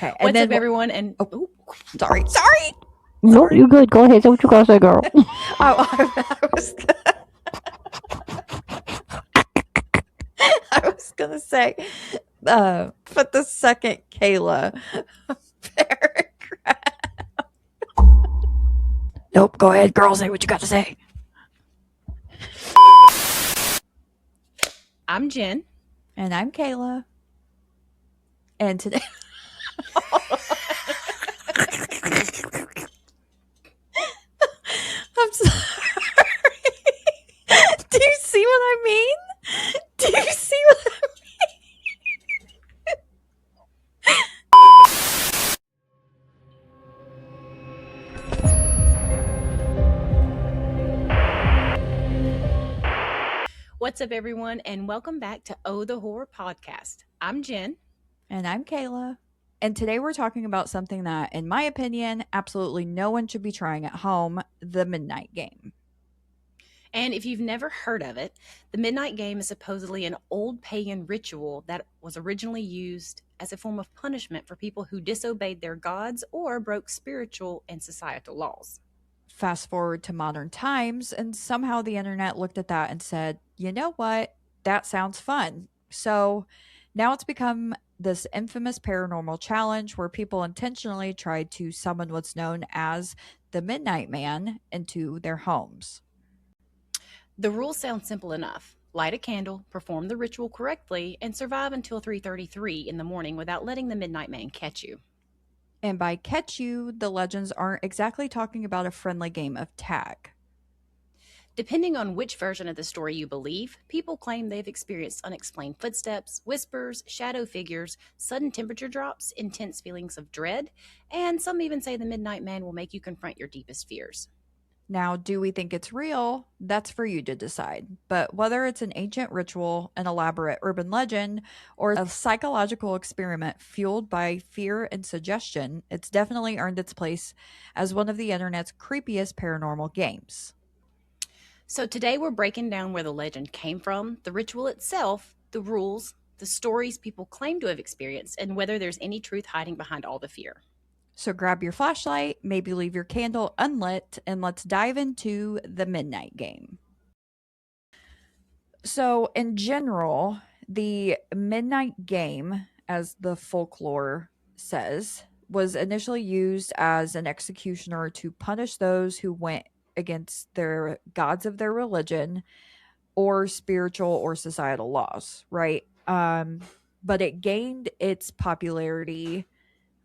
Okay. And What's then up, everyone? And sorry. No, you're good. Go ahead. Say what you gotta say, girl. I was gonna say, put the second Kayla paragraph. Nope. Go ahead, girl. Say what you got to say. I'm Jen. And I'm Kayla. And today I'm sorry. Do you see what I mean? Do you see what I What's up, everyone? And welcome back to Oh, the Horror Podcast. I'm Jen. And I'm Kayla. And today we're talking about something that, in my opinion, absolutely no one should be trying at home, the midnight game. And if you've never heard of it, the Midnight Game is supposedly an old pagan ritual that was originally used as a form of punishment for people who disobeyed their gods or broke spiritual and societal laws. Fast forward to modern times, and somehow the internet looked at that and said, you know what? That sounds fun. So now it's become this infamous paranormal challenge where people intentionally tried to summon what's known as the Midnight Man into their homes. The rules sound simple enough. Light a candle, perform the ritual correctly, and survive until 3:33 in the morning without letting the Midnight Man catch you. And by catch you, the legends aren't exactly talking about a friendly game of tag. Depending on which version of the story you believe, people claim they've experienced unexplained footsteps, whispers, shadow figures, sudden temperature drops, intense feelings of dread, and some even say the Midnight Man will make you confront your deepest fears. Now, do we think it's real? That's for you to decide. But whether it's an ancient ritual, an elaborate urban legend, or a psychological experiment fueled by fear and suggestion, it's definitely earned its place as one of the internet's creepiest paranormal games. So today we're breaking down where the legend came from, the ritual itself, the rules, the stories people claim to have experienced, and whether there's any truth hiding behind all the fear. So grab your flashlight, maybe leave your candle unlit, and let's dive into the midnight game. So, in general, the midnight game, as the folklore says, was initially used as an executioner to punish those who went against their gods of their religion or spiritual or societal laws, right? But it gained its popularity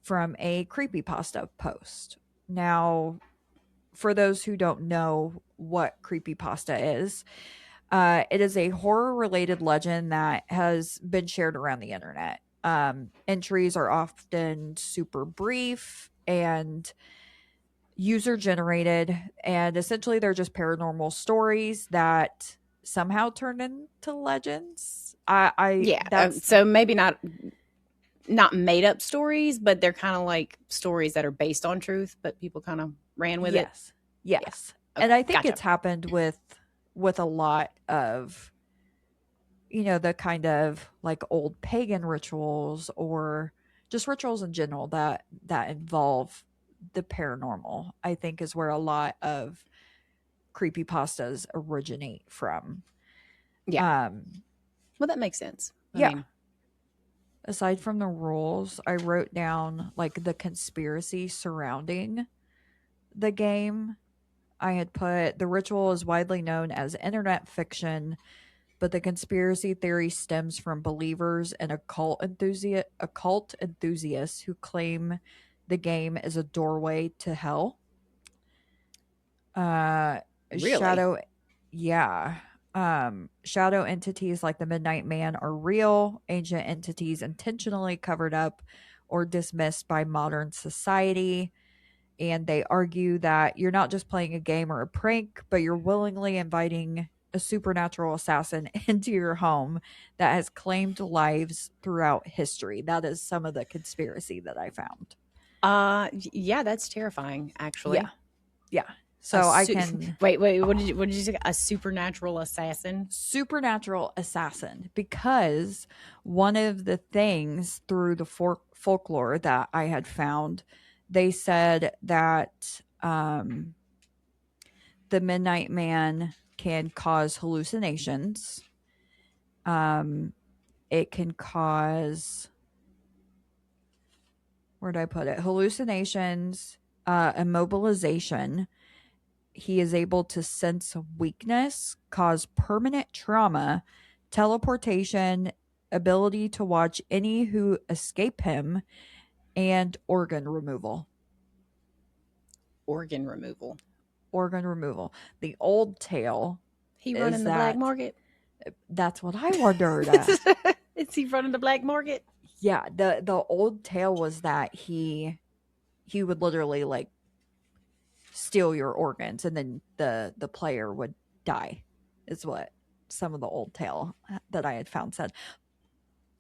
from a creepypasta post. Now, for those who don't know what creepypasta is, it is a horror-related legend that has been shared around the internet. Entries are often super brief and user-generated, and essentially they're just paranormal stories that somehow turn into legends. So maybe not made up stories, but they're kind of like stories that are based on truth, but people kind of ran with it. Yes. Okay, And I think gotcha. it's happened with a lot of, the kind of like old pagan rituals or just rituals in general that involve the paranormal, I think is where a lot of creepypastas originate from. Yeah. Well, that makes sense. I mean, aside from the rules, I wrote down like the conspiracy surrounding the game. I had put the ritual is widely known as internet fiction, but the conspiracy theory stems from believers and occult enthusiasts who claim the game is a doorway to hell. Really? Shadow entities like the Midnight Man are real, ancient entities intentionally covered up or dismissed by modern society. And they argue that you're not just playing a game or a prank, but you're willingly inviting a supernatural assassin into your home that has claimed lives throughout history. That is some of the conspiracy that I found. Yeah, that's terrifying, actually. Yeah. So I can wait. What did you say? A supernatural assassin? supernatural assassin, because one of the things through the folklore that I had found, they said that the Midnight Man can cause hallucinations. It can cause, where did I put it? Hallucinations, immobilization. He is able to sense weakness, cause permanent trauma, teleportation, ability to watch any who escape him, and organ removal. Organ removal. Organ removal. The old tale He is running the black that market? that's what I wondered. Is he running the black market? Yeah, the old tale was that he would literally like steal your organs, and then the player would die, is what some of the old tale that I had found said.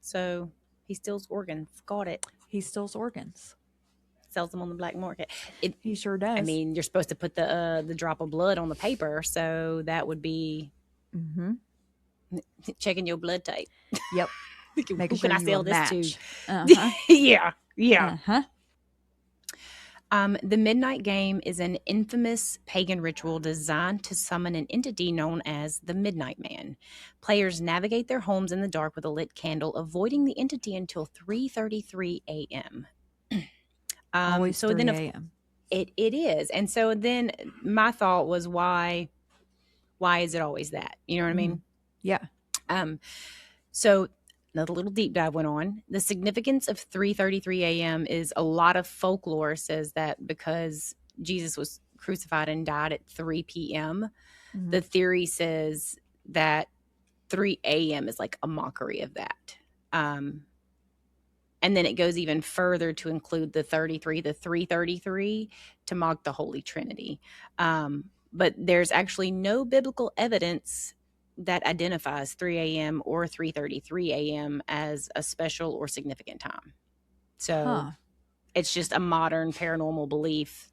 So he steals organs. Got it. He steals organs. Sells them on the black market. He sure does. I mean, you're supposed to put the drop of blood on the paper, so that would be checking your blood type. Yep. Who can I sell this to? Uh-huh. Yeah. Uh-huh. The Midnight Game is an infamous pagan ritual designed to summon an entity known as the Midnight Man. Players navigate their homes in the dark with a lit candle, avoiding the entity until 3:33 a.m. Always so 3 then a.m. It is. And so then my thought was, why is it always that? You know what I mean? Yeah. So another little deep dive went on. The significance of 3:33 a.m. is, a lot of folklore says that because Jesus was crucified and died at 3 p.m., the theory says that 3 a.m. is like a mockery of that. And then it goes even further to include the 333 to mock the Holy Trinity. But there's actually no biblical evidence that identifies 3 a.m. or 3:33 a.m. as a special or significant time. So it's just a modern paranormal belief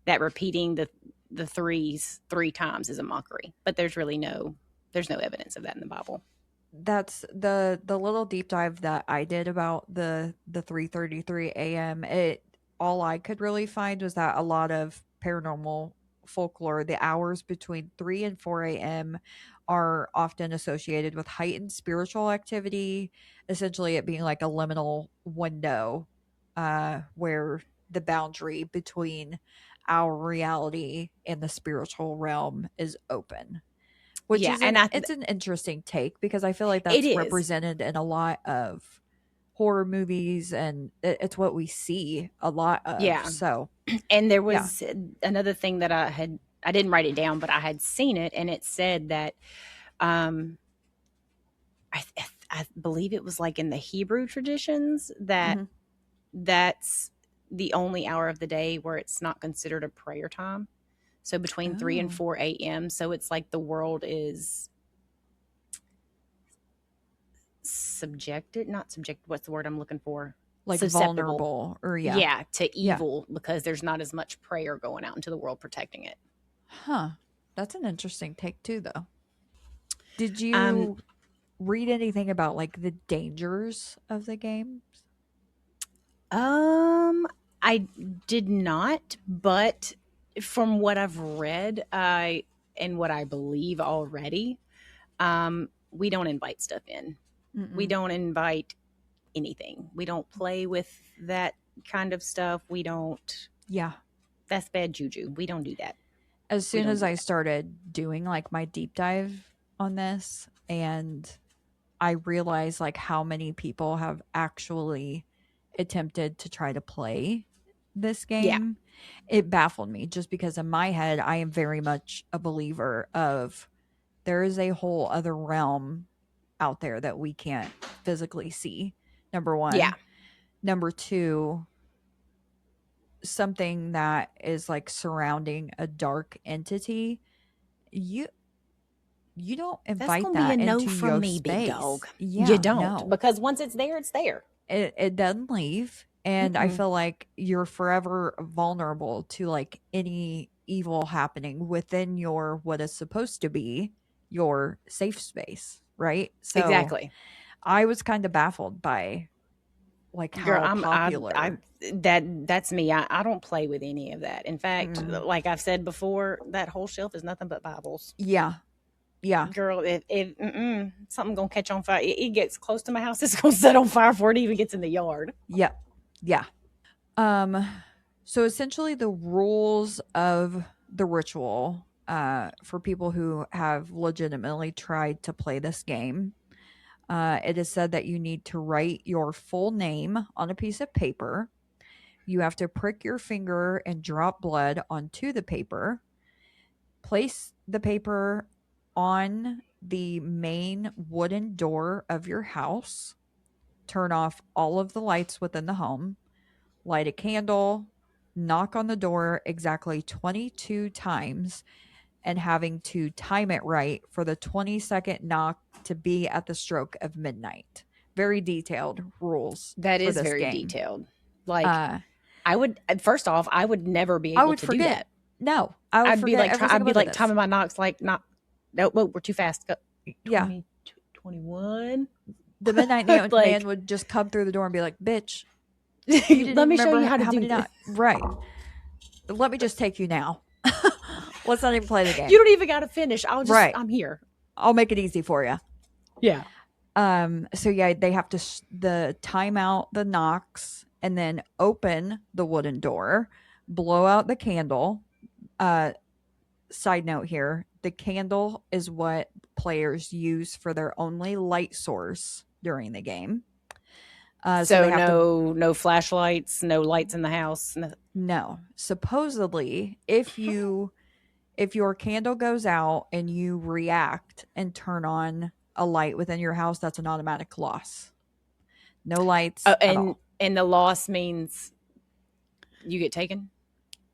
that repeating the threes 3 times is a mockery. But there's no evidence of that in the Bible. That's the little deep dive that I did about the 3:33 a.m. All I could really find was that a lot of paranormal folklore, the hours between 3 and 4 a.m. are often associated with heightened spiritual activity, essentially it being like a liminal window where the boundary between our reality and the spiritual realm is open. Which is it's an interesting take, because I feel like that's represented in a lot of horror movies, and it's what we see a lot of. Yeah. So, and there was another thing that I didn't write it down, but I had seen it, and it said that I believe it was like in the Hebrew traditions that that's the only hour of the day where it's not considered a prayer time. So between 3 and 4 a.m. So it's like the world is what's the word I'm looking for? Like vulnerable, or to evil, because there's not as much prayer going out into the world protecting it. That's an interesting take too, though. Did you read anything about like the dangers of the games? I did not, but from what I've read, and what I believe already, we don't invite stuff in. We don't invite anything. We don't play with that kind of stuff. We don't. Yeah. That's bad juju. We don't do that. As soon as I started doing like my deep dive on this, and I realized like how many people have actually attempted to try to play this game, it baffled me, just because in my head I am very much a believer of there is a whole other realm out there that we can't physically see. Number one. Number two, something that is like surrounding a dark entity, you don't invite that into your space. Big dog. You don't, because once it's there, it's there. It doesn't leave. And I feel like you're forever vulnerable to like any evil happening within your what is supposed to be your safe space, right? So Exactly. I was kind of baffled by like Girl, how popular. that's me. I don't play with any of that. In fact, Mm, like I've said before, that whole shelf is nothing but Bibles. yeah, yeah, Girl, if something gonna catch on fire, it gets close to my house, it's gonna set on fire before it even gets in the yard. yeah, yeah. Um, so essentially, the rules of the ritual, for people who have legitimately tried to play this game, it is said that you need to write your full name on a piece of paper. You have to prick your finger and drop blood onto the paper. Place the paper on the main wooden door of your house. Turn off all of the lights within the home. Light a candle. Knock on the door exactly 22 times and having to time it right for the 20-second knock to be at the stroke of midnight. Very detailed rules That for is this very game. detailed. Like, Uh, I would, first off, I would never be I able would to do forget. that. No, I would I'd be forget like, every I'd single be bit of like this. timing my knocks, like, not, no, whoa, we're too fast. Go, Yeah. 20, 21. The Midnight Like, Man would just come through the door and be like, bitch, you didn't let even me show you remember how to how do many this. not. Right. Let me just take you now. Let's not even play the game. You don't even got to finish. Right. I'm here. I'll make it easy for you. Yeah. So yeah, they have to the time out the knocks and then open the wooden door, blow out the candle. Side note here, the candle is what players use for their only light source during the game. So they So have to no flashlights, no lights in the house. no. Supposedly, if your candle goes out and you react and turn on a light within your house, that's an automatic loss. No lights at all. And the loss means you get taken.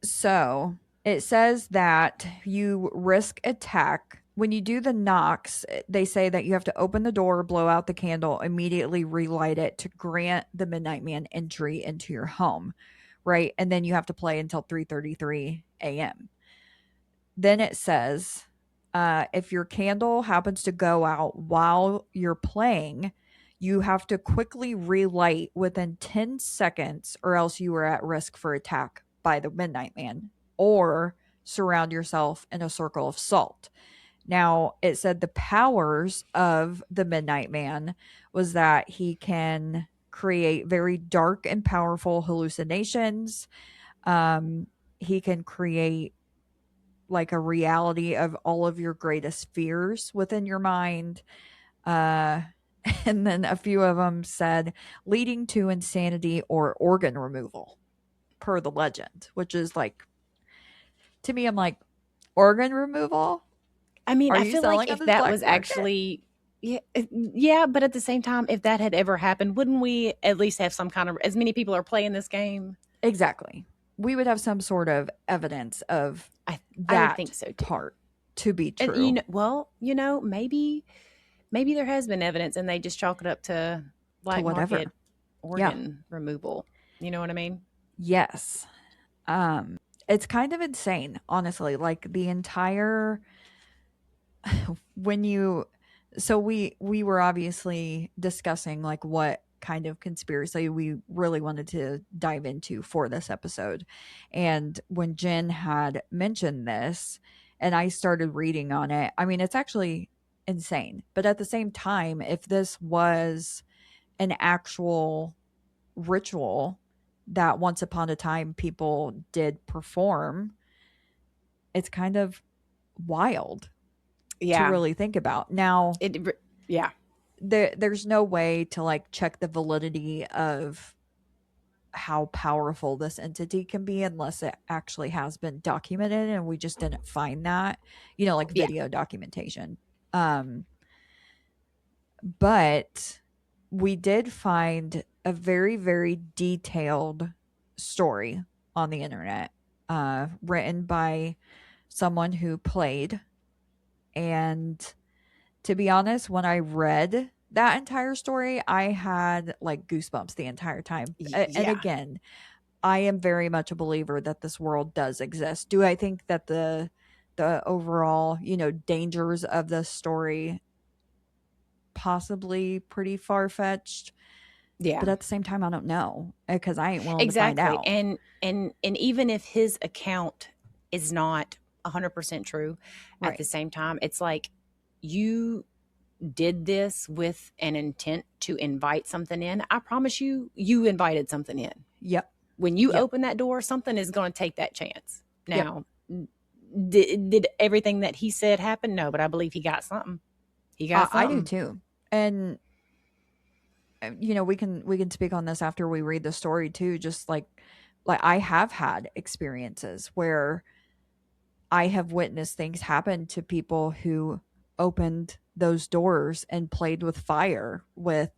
So it says that you risk attack. When you do the knocks, they say that you have to open the door, blow out the candle, immediately relight it to grant the Midnight Man entry into your home, right? And then you have to play until 3:33 a.m. Then it says if your candle happens to go out while you're playing, you have to quickly relight within 10 seconds, or else you are at risk for attack by the Midnight Man, or surround yourself in a circle of salt. Now, it said the powers of the Midnight Man was that he can create very dark and powerful hallucinations. He can create like a reality of all of your greatest fears within your mind. Uh, and then a few of them said leading to insanity or organ removal, per the legend, which is like, to me, I'm like, organ removal? I mean, Are I you feel like selling on if this that black was market? actually, yeah, but at the same time, if that had ever happened, wouldn't we at least have some kind of, as many people are playing this game? Exactly. We would have some sort of evidence of I would that think so too. part to be And true. maybe there has been evidence and they just chalk it up to black whatever. market organ removal. You know what I mean? Yes. It's kind of insane, honestly. Like the entire when you so we were obviously discussing like what kind of conspiracy we really wanted to dive into for this episode. And when Jen had mentioned this and I started reading on it, I mean, it's actually insane. But at the same time, if this was an actual ritual that once upon a time people did perform, it's kind of wild to Yeah. really think about. Now, Yeah. there's no way to like check the validity of how powerful this entity can be unless it actually has been documented and we just didn't find that, like Yeah. video documentation. But we did find a very, very detailed story on the internet, written by someone who played. And to be honest, when I read that entire story, I had like goosebumps the entire time. And Yeah. again, I am very much a believer that this world does exist. Do I think that the overall, dangers of this story possibly pretty far-fetched, Yeah. but at the same time I don't know because I ain't willing to find Exactly. out. And even if his account is not 100% true, at Right. the same time, it's like you did this with an intent to invite something in. I promise you, you invited something in. Yep. When you Yep. open that door, something is going to take that chance. Yep. Now, did everything that he said happen? No, but I believe he got something. He got I do something. too. And we can speak on this after we read the story too, just like I have had experiences where I have witnessed things happen to people who opened those doors and played with fire, with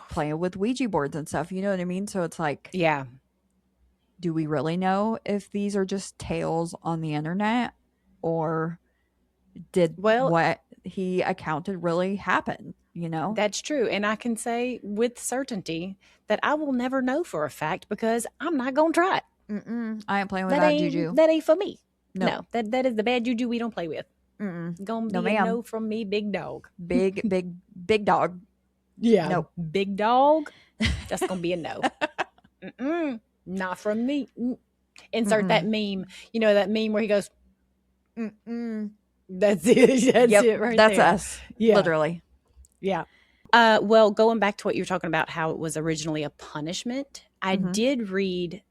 playing with Ouija boards and stuff. You know what I mean? So it's like, Yeah. do we really know if these are just tales on the internet, or did Well, what he accounted really happen? that's true. And I can say with certainty that I will never know for a fact because I'm not going to try it. I ain't playing with That that juju. ain't for me. Nope. No, that is the bad juju we don't play with. Gonna No, be a ma'am. no from me, big dog. Big, big, big dog. Yeah. Nope. Big dog. That's gonna be a no. Not from me. Insert that meme. You know that meme where he goes, That's it. That's Yep, it right that's there. us. Yeah. Literally. Yeah. Well, going back to what you were talking about, how it was originally a punishment, I did read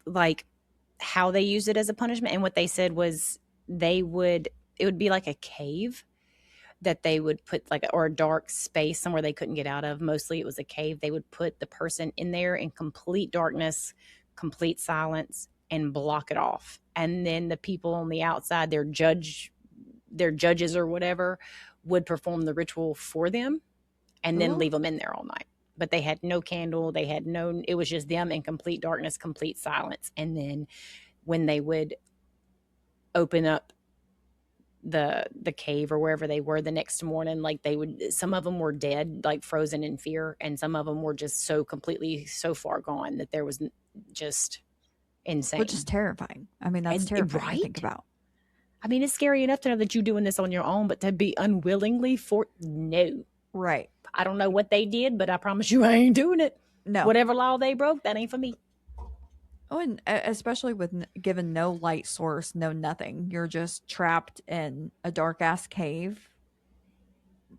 like how they used it as a punishment, and what they said was it would be like a cave that they would put or a dark space somewhere they couldn't get out of. Mostly it was a cave. They would put the person in there in complete darkness, complete silence, and block it off. And then the people on the outside, their judges or whatever, would perform the ritual for them and then leave them in there all night. But they had no candle. It was just them in complete darkness, complete silence. And then when they would open up the cave or wherever they were the next morning, some of them were dead, like frozen in fear, and some of them were just so far gone that there was just insane. Which is terrifying. I mean, that's terrifying right? to think about. I mean, it's scary enough to know that you're doing this on your own, but to be unwillingly no. Right. I don't know what they did, but I promise you I ain't doing it. No. Whatever law they broke, that ain't for me. Oh, and especially with given no light source, no nothing. You're just trapped in a dark ass cave.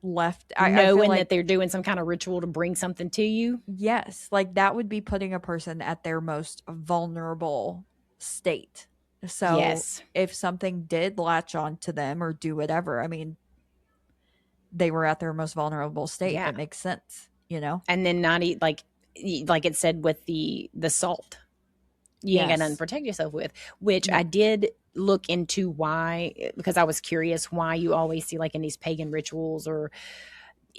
Left. I Knowing feel like, that they're doing some kind of ritual to bring something to you. yes, like that would be putting a person at their most vulnerable state. So Yes. if something did latch on to them or do whatever, I mean, they were at their most vulnerable state. Yeah. It makes sense, And then not eat like it said with the salt. You ain't got nothing to protect yourself with, which I did look into why, because I was curious why you always see like in these pagan rituals or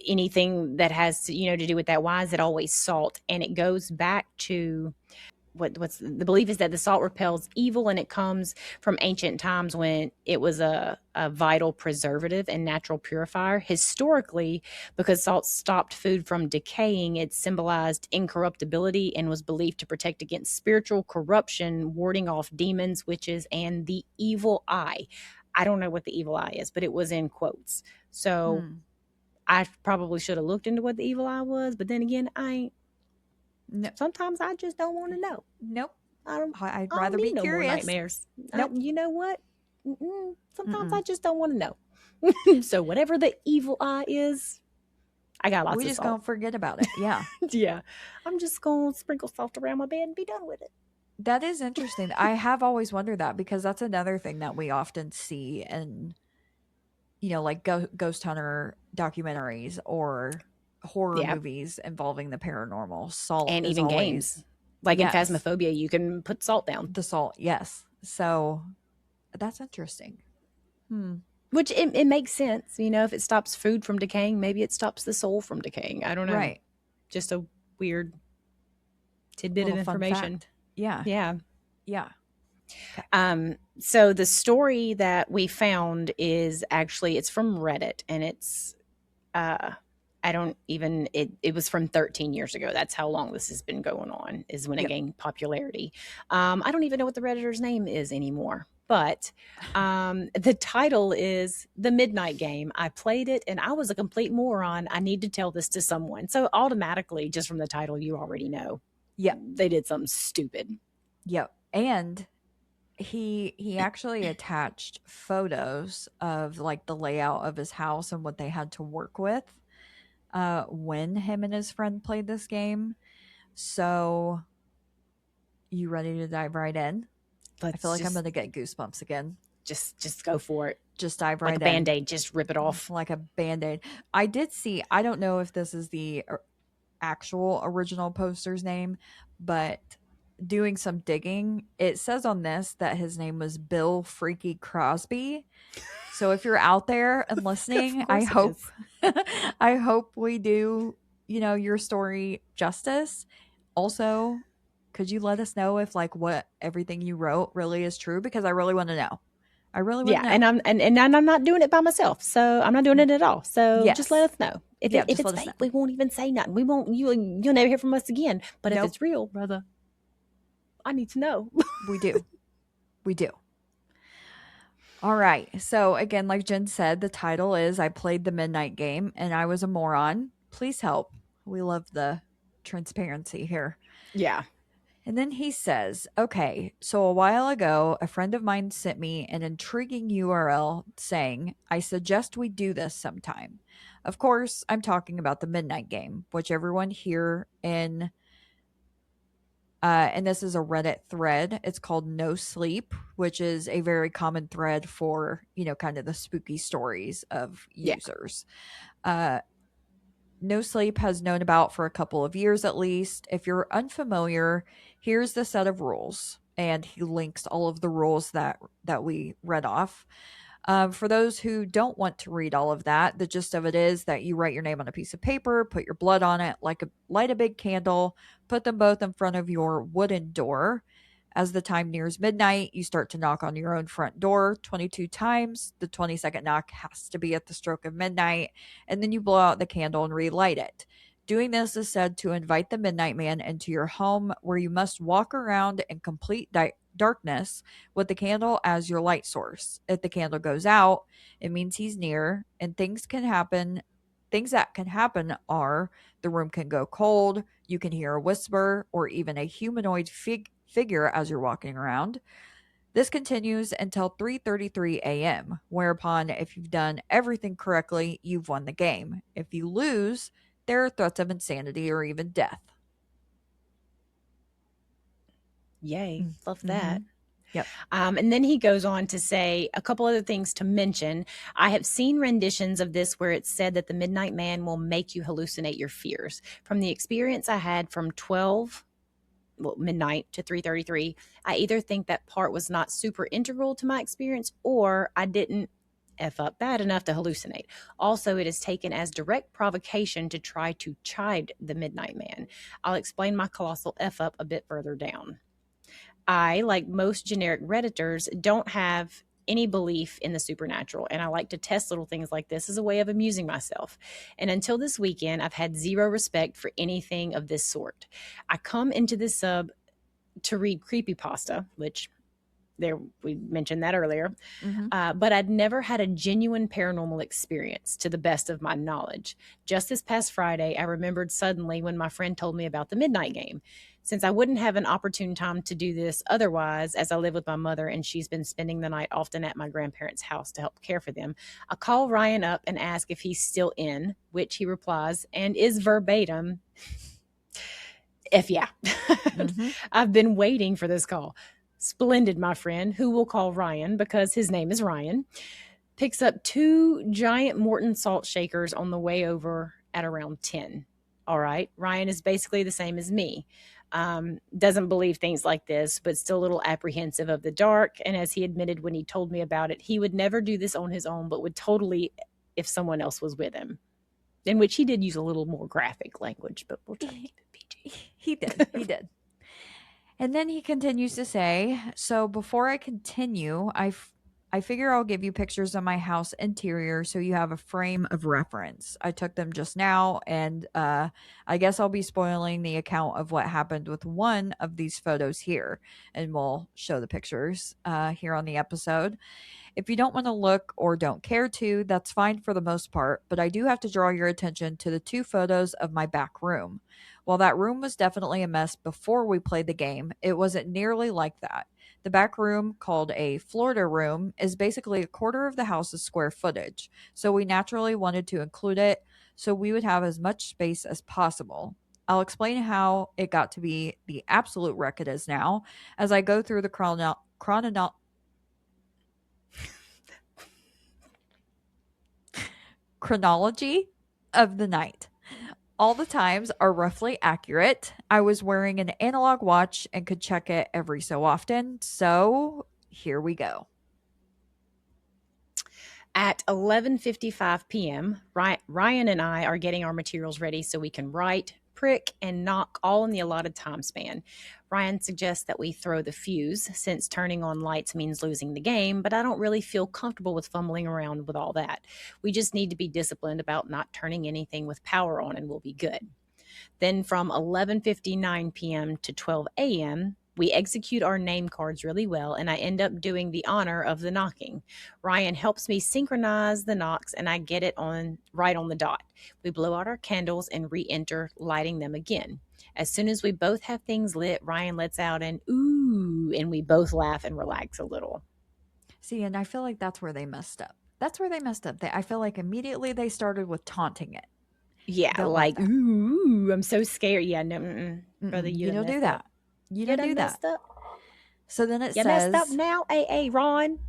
anything that has to do with that, why is it always salt? And it goes back to what's the belief is that the salt repels evil, and it comes from ancient times when it was a vital preservative and natural purifier. Historically, because salt stopped food from decaying, it symbolized incorruptibility and was believed to protect against spiritual corruption, warding off demons, witches, and the evil eye. I don't know what the evil eye is, but it was in quotes. So I probably should have looked into what the evil eye was, but then again, I ain't. No. Sometimes I just don't want to know. Nope. I'd rather be no curious. More nightmares. Nope. You know what? Sometimes I just don't want to know. So whatever the evil eye is, I got lots of salt. We just gonna forget about it. Yeah. Yeah. I'm just gonna sprinkle salt around my bed and be done with it. That is interesting. I have always wondered that, because that's another thing that we often see in, like ghost hunter documentaries or horror movies involving the paranormal. Salt and is even always, games. Like in Phasmophobia, you can put salt down. The salt, yes. So that's interesting. Which it makes sense. If it stops food from decaying, maybe it stops the soul from decaying. I don't know. Right. Just a weird tidbit of information. Yeah. Yeah. Yeah. Okay. So the story that we found is actually, it's from Reddit, and it's I don't even it was from 13 years ago. That's how long this has been going on, is when it Yep. gained popularity. I don't even know what the Redditor's name is anymore. But the title is The Midnight Game. I played it and I was a complete moron. I need to tell this to someone. So automatically, just from the title, you already know Yep. they did something stupid. Yep. And he actually attached photos of like the layout of his house and what they had to work with when him and his friend played this game. So you ready to dive right in? I feel Let's like I'm gonna get goosebumps again. just go for it. Just dive Like right a in. band-aid, just rip it off. Like a band-aid. I did see, I don't know if this is the actual original poster's name, but doing some digging, it says on this that his name was Bill Freaky Crosby. So if you're out there and listening, I hope I hope we do, your story justice. Also, could you let us know if like what everything you wrote really is true, because I really want to know. I really want Yeah, to know. and I'm not doing it by myself, so I'm not doing it at all. So just let Yes. us know. If Yeah, if just it's let us fake, know. we won't even say nothing. We won't you'll never hear from us again. But if Nope. it's real, brother, I need to know. We do. We do. All right. So, again, like Jen said, the title is I Played the Midnight Game and I Was a Moron. Please help. We love the transparency here. Yeah. And then he says, okay, so a while ago, a friend of mine sent me an intriguing URL saying, I suggest we do this sometime. Of course, I'm talking about the Midnight Game, which everyone here and this is a Reddit thread. It's called No Sleep, which is a very common thread for, kind of the spooky stories of Yeah. users. No Sleep has known about for a couple of years at least. If you're unfamiliar, here's the set of rules. And he links all of the rules that we read off. For those who don't want to read all of that, the gist of it is that you write your name on a piece of paper, put your blood on it, light a big candle, put them both in front of your wooden door. As the time nears midnight, you start to knock on your own front door 22 times. The 22nd knock has to be at the stroke of midnight, and then you blow out the candle and relight it. Doing this is said to invite the Midnight Man into your home, where you must walk around in complete darkness with the candle as your light source. If the candle goes out, it means he's near, and things can happen. Things that can happen are the room can go cold, you can hear a whisper, or even a humanoid figure as you're walking around. This continues until 3:33 a.m., whereupon if you've done everything correctly, you've won the game. If you lose, there are threats of insanity or even death. Yay. Love Mm-hmm. that. Yep. And then he goes on to say a couple other things to mention. I have seen renditions of this where it's said that the Midnight Man will make you hallucinate your fears. From the experience I had from midnight to 3:33, I either think that part was not super integral to my experience, or I didn't F up bad enough to hallucinate. Also, it is taken as direct provocation to try to chide the Midnight Man. I'll explain my colossal F up a bit further down. I, like most generic Redditors, don't have any belief in the supernatural, and I like to test little things like this as a way of amusing myself. And until this weekend, I've had zero respect for anything of this sort. I come into this sub to read creepypasta, which we mentioned that earlier, but I'd never had a genuine paranormal experience to the best of my knowledge. Just this past Friday, I remembered suddenly when my friend told me about the Midnight Game. Since I wouldn't have an opportune time to do this otherwise, as I live with my mother and she's been spending the night often at my grandparents' house to help care for them, I call Ryan up and ask if he's still in, which he replies and is verbatim, F yeah. I've been waiting for this call. Splendid, my friend, who we'll call Ryan because his name is Ryan, picks up 2 giant Morton salt shakers on the way over at around 10. All right. Ryan is basically the same as me. Doesn't believe things like this, but still a little apprehensive of the dark. And as he admitted when he told me about it, he would never do this on his own, but would totally if someone else was with him. In which he did use a little more graphic language, but we'll try to keep it PG. He did. And then he continues to say, so before I continue, I figure I'll give you pictures of my house interior so you have a frame of reference. I took them just now, and I guess I'll be spoiling the account of what happened with one of these photos here, and we'll show the pictures here on the episode. If you don't want to look or don't care to, that's fine for the most part, but I do have to draw your attention to the two photos of my back room. While that room was definitely a mess before we played the game, it wasn't nearly like that. The back room, called a Florida room, is basically a quarter of the house's square footage, so we naturally wanted to include it so we would have as much space as possible. I'll explain how it got to be the absolute wreck it is now as I go through the chronology of the night. All the times are roughly accurate. I was wearing an analog watch and could check it every so often. So here we go. At 11:55 p.m., Ryan and I are getting our materials ready so we can write, prick, and knock all in the allotted time span. Ryan suggests that we throw the fuse since turning on lights means losing the game, but I don't really feel comfortable with fumbling around with all that. We just need to be disciplined about not turning anything with power on and we'll be good. Then from 11:59 p.m. to 12 a.m., we execute our name cards really well, and I end up doing the honor of the knocking. Ryan helps me synchronize the knocks, and I get it on right on the dot. We blow out our candles and re-enter, lighting them again. As soon as we both have things lit, Ryan lets out an ooh, and we both laugh and relax a little. See, and I feel like that's where they messed up. That's where they messed up. I feel like immediately they started with taunting it. Yeah, Don't like like, that. ooh, I'm so scared. Yeah, no, brother, You you done don't do messed that. up. You You don't done do that. messed up. So then it You messed up says, now, hey, Ron.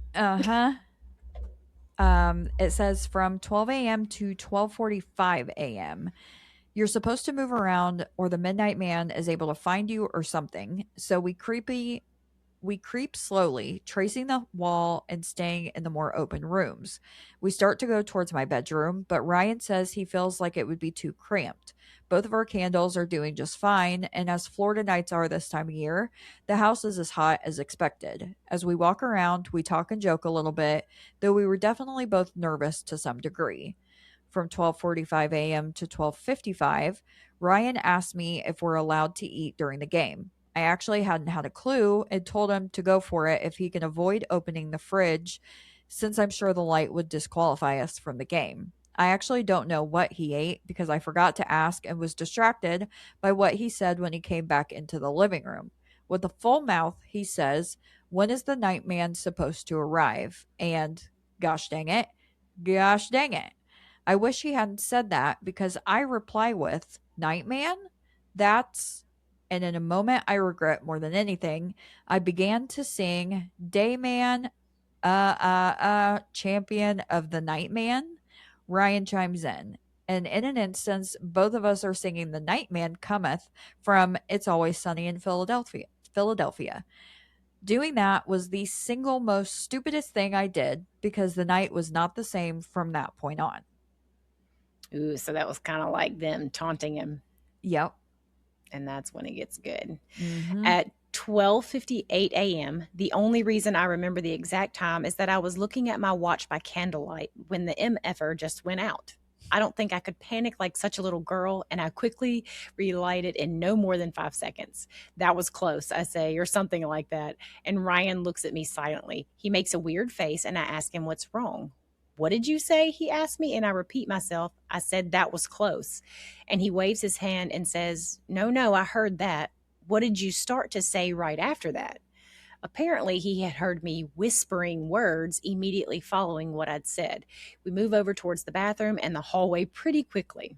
It says from 12 a.m. to 12:45 a.m. You're supposed to move around or the midnight man is able to find you or something. So we creep slowly, tracing the wall and staying in the more open rooms. We start to go towards my bedroom, but Ryan says he feels like it would be too cramped. Both of our candles are doing just fine, and as Florida nights are this time of year, the house is as hot as expected. As we walk around, we talk and joke a little bit, though we were definitely both nervous to some degree. From 12:45 a.m. to 12:55, Ryan asked me if we're allowed to eat during the game. I actually hadn't had a clue and told him to go for it if he can avoid opening the fridge, since I'm sure the light would disqualify us from the game. I actually don't know what he ate because I forgot to ask and was distracted by what he said when he came back into the living room. With a full mouth, he says, "When is the nightman supposed to arrive?" And gosh dang it. I wish he hadn't said that because I reply with, "Nightman? That's," and in a moment I regret more than anything, I began to sing Dayman, champion of the Nightman. Ryan chimes in. And in an instance, both of us are singing The Nightman Cometh from It's Always Sunny in Philadelphia. Doing that was the single most stupidest thing I did because the night was not the same from that point on. Ooh, so that was kind of like them taunting him, Yep. and that's when it gets good. Mm-hmm. At 12:58 a.m., the only reason I remember the exact time is that I was looking at my watch by candlelight when the MFer just went out. I don't think I could panic like such a little girl, and I quickly relighted in no more than 5 seconds. That was close, I say, or something like that. And Ryan looks at me silently. He makes a weird face, and I ask him what's wrong. What did you say? He asked me, and I repeat myself. I said that was close. And he waves his hand and says, No, I heard that. What did you start to say right after that? Apparently, he had heard me whispering words immediately following what I'd said. We move over towards the bathroom and the hallway pretty quickly.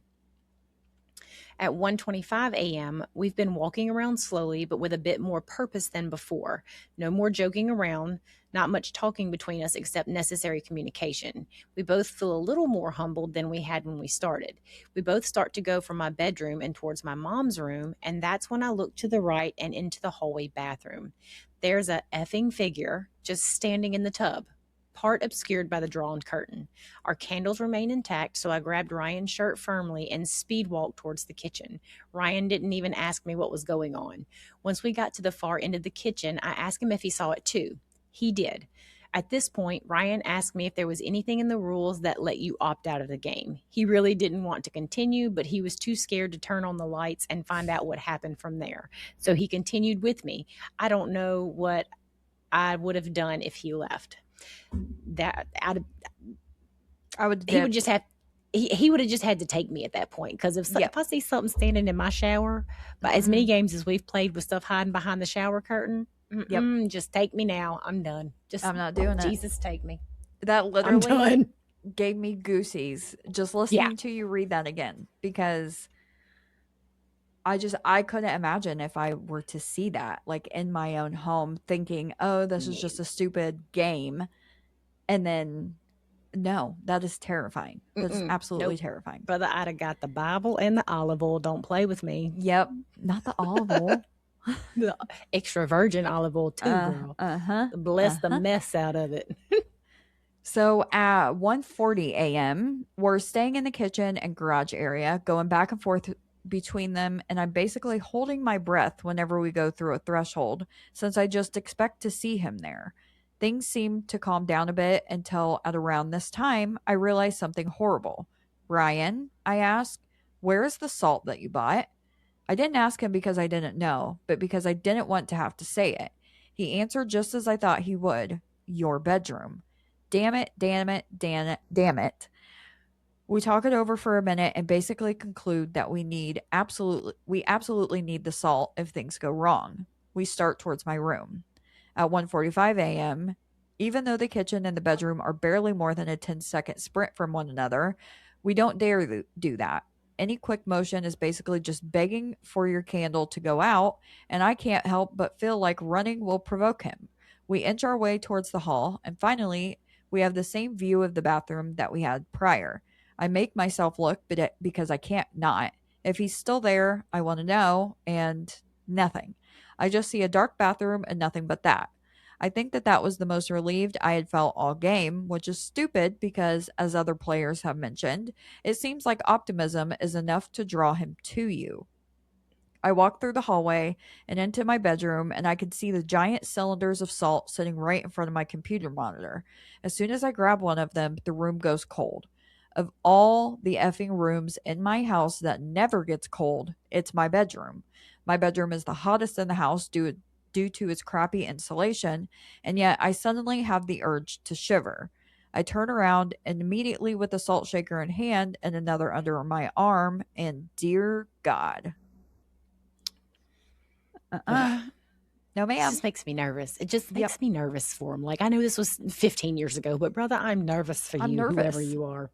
At 1:25 a.m., we've been walking around slowly but with a bit more purpose than before. No more joking around, not much talking between us except necessary communication. We both feel a little more humbled than we had when we started. We both start to go from my bedroom and towards my mom's room, and that's when I look to the right and into the hallway bathroom. There's a effing figure just standing in the tub, part obscured by the drawn curtain. Our candles remain intact, so I grabbed Ryan's shirt firmly and speed walked towards the kitchen. Ryan didn't even ask me what was going on. Once we got to the far end of the kitchen, I asked him if he saw it too. He did. At this point, Ryan asked me if there was anything in the rules that let you opt out of the game. He really didn't want to continue, but he was too scared to turn on the lights and find out what happened from there. So he continued with me. I don't know what I would have done if he left. That I would he would just have he would have just had to take me at that point, because Yep. if I see something standing in my shower, but as many games as we've played with stuff hiding behind the shower curtain, just take me now. I'm done. Just I'm not doing it. Jesus, take me. That I'm literally done. gave me goosies just listening to you read that again, because I couldn't imagine if I were to see that like in my own home, thinking, oh, this is just a stupid game. And then no, that is terrifying. That's absolutely terrifying. Brother, I'd have got the Bible and the olive oil. Don't play with me. Yep. Not the olive oil. The extra virgin olive oil too, girl. Bless the mess out of it. So at 1:40 a.m., we're staying in the kitchen and garage area, going back and forth between them, and I'm basically holding my breath whenever we go through a threshold, since I just expect to see him there. Things seem to calm down a bit until at around this time, I realize something horrible. Ryan, I ask, where is the salt that you bought? I didn't ask him because I didn't know, but because I didn't want to have to say it. He answered just as I thought he would, your bedroom. Damn it, damn it, damn it, damn it. We talk it over for a minute and basically conclude that we absolutely need the salt if things go wrong. We start towards my room. At 1:45 a.m., even though the kitchen and the bedroom are barely more than a 10-second sprint from one another, we don't dare do that. Any quick motion is basically just begging for your candle to go out, and I can't help but feel like running will provoke him. We inch our way towards the hall, and finally, we have the same view of the bathroom that we had prior. I make myself look, but because I can't not. If he's still there, I want to know, and nothing. I just see a dark bathroom and nothing but that. I think that was the most relieved I had felt all game, which is stupid because, as other players have mentioned, it seems like optimism is enough to draw him to you. I walk through the hallway and into my bedroom, and I could see the giant cylinders of salt sitting right in front of my computer monitor. As soon as I grab one of them, the room goes cold. Of all the effing rooms in my house that never gets cold, it's my bedroom. My bedroom is the hottest in the house due to its crappy insulation, and yet I suddenly have the urge to shiver. I turn around and immediately, with a salt shaker in hand and another under my arm, and dear God. No, It ma'am. just makes me nervous. It just makes me nervous for him. Like, I know this was 15 years ago, but brother, I'm nervous for you, whoever you are.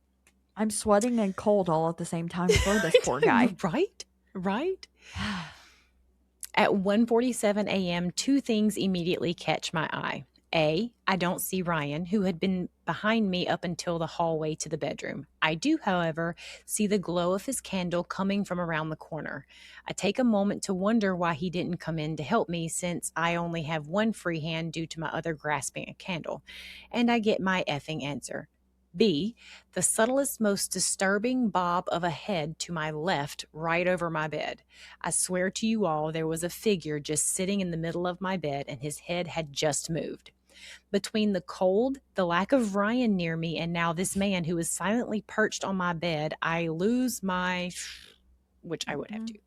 I'm sweating and cold all at the same time for this poor guy. Right? At 1:47 a.m., two things immediately catch my eye. A, I don't see Ryan, who had been behind me up until the hallway to the bedroom. I do, however, see the glow of his candle coming from around the corner. I take a moment to wonder why he didn't come in to help me, since I only have one free hand due to my other grasping a candle. And I get my effing answer. B, the subtlest, most disturbing bob of a head to my left, right over my bed. I swear to you all, there was a figure just sitting in the middle of my bed, and his head had just moved. Between the cold, the lack of Ryan near me, and now this man who is silently perched on my bed, I lose my... which I would have to.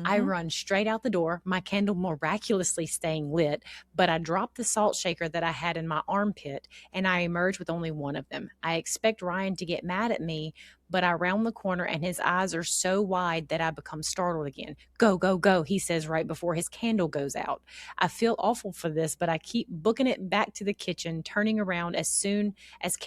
I run straight out the door, my candle miraculously staying lit, but I drop the salt shaker that I had in my armpit, and I emerge with only one of them. I expect Ryan to get mad at me, but I round the corner and his eyes are so wide that I become startled again. Go, go, go, he says right before his candle goes out. I feel awful for this, but I keep booking it back to the kitchen, turning around as soon as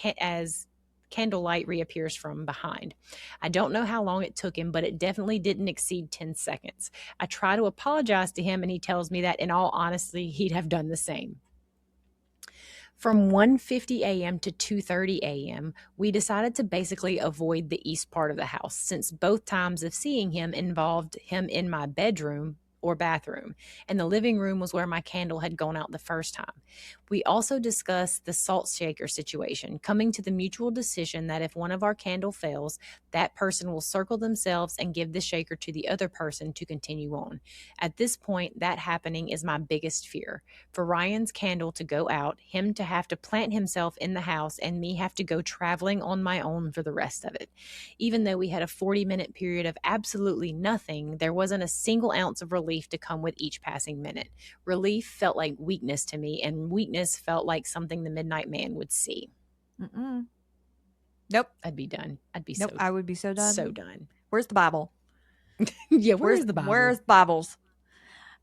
candlelight reappears from behind. I don't know how long it took him, but it definitely didn't exceed 10 seconds. I try to apologize to him, and he tells me that in all honesty, he'd have done the same. From 1:50 a.m. to 2:30 a.m., we decided to basically avoid the east part of the house, since both times of seeing him involved him in my bedroom or bathroom, and the living room was where my candle had gone out the first time. We also discussed the salt shaker situation, coming to the mutual decision that if one of our candle fails, that person will circle themselves and give the shaker to the other person to continue on. At this point, that happening is my biggest fear. For Ryan's candle to go out, him to have to plant himself in the house, and me have to go traveling on my own for the rest of it. Even though we had a 40-minute period of absolutely nothing, there wasn't a single ounce of relief to come with each passing minute. Relief felt like weakness to me, and weakness felt like something the Midnight Man would see. Mm-mm. Nope. I'd be done. I'd be Nope. I would be so done. so done. Where's the Bible? Yeah, where's the Bible? Where's Bibles?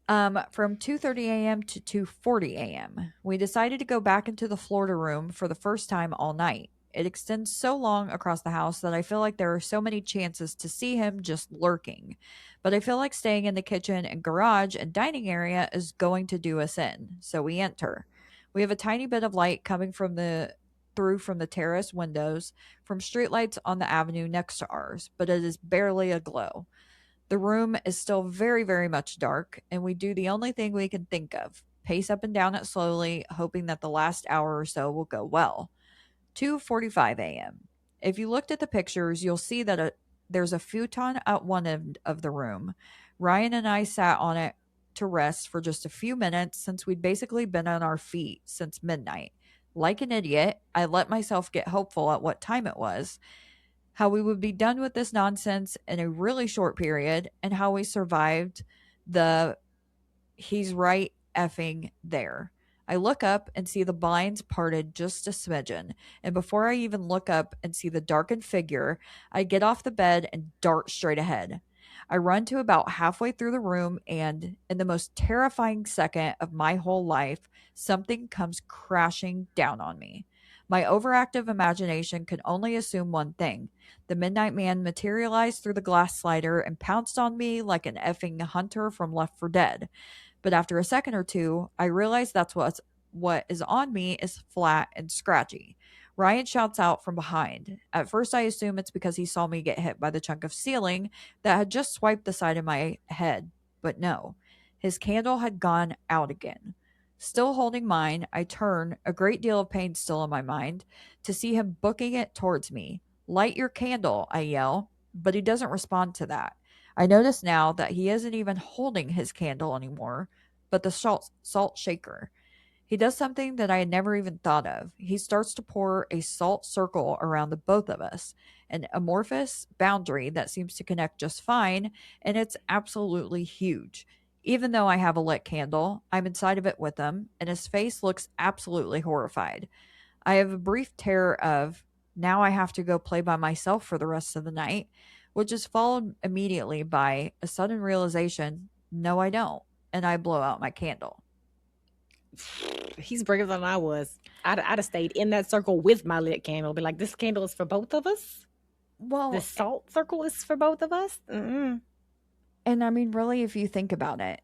From 2:30 a.m. to 2:40 a.m., we decided to go back into the Florida room for the first time all night. It extends so long across the house that I feel like there are so many chances to see him just lurking. But I feel like staying in the kitchen and garage and dining area is going to do us in, so we enter. We have a tiny bit of light coming from the terrace windows from streetlights on the avenue next to ours, but it is barely a glow. The room is still very, very much dark, and we do the only thing we can think of: pace up and down it slowly, hoping that the last hour or so will go well. 2:45 a.m. If you looked at the pictures, you'll see that there's a futon at one end of the room. Ryan and I sat on it to rest for just a few minutes since we'd basically been on our feet since midnight. Like an idiot, I let myself get hopeful at what time it was, how we would be done with this nonsense in a really short period, and how we survived the he's right effing there. I look up and see the blinds parted just a smidgen, and before I even look up and see the darkened figure, I get off the bed and dart straight ahead. I run to about halfway through the room, and in the most terrifying second of my whole life, something comes crashing down on me. My overactive imagination could only assume one thing. The Midnight Man materialized through the glass slider and pounced on me like an effing hunter from Left 4 Dead. But after a second or two, I realize what is on me is flat and scratchy. Ryan shouts out from behind. At first, I assume it's because he saw me get hit by the chunk of ceiling that had just swiped the side of my head. But no, his candle had gone out again. Still holding mine, I turn, a great deal of pain still in my mind, to see him booking it towards me. Light your candle, I yell, but he doesn't respond to that. I notice now that he isn't even holding his candle anymore, but the salt shaker. He does something that I had never even thought of. He starts to pour a salt circle around the both of us, an amorphous boundary that seems to connect just fine, and it's absolutely huge. Even though I have a lit candle, I'm inside of it with him, and his face looks absolutely horrified. I have a brief terror of, now I have to go play by myself for the rest of the night, which is followed immediately by a sudden realization, no, I don't, and I blow out my candle. He's braver than I was. I'd have stayed in that circle with my lit candle. Be like, this candle is for both of us? Well, the salt circle is for both of us? Mm-mm. And I mean, really, if you think about it,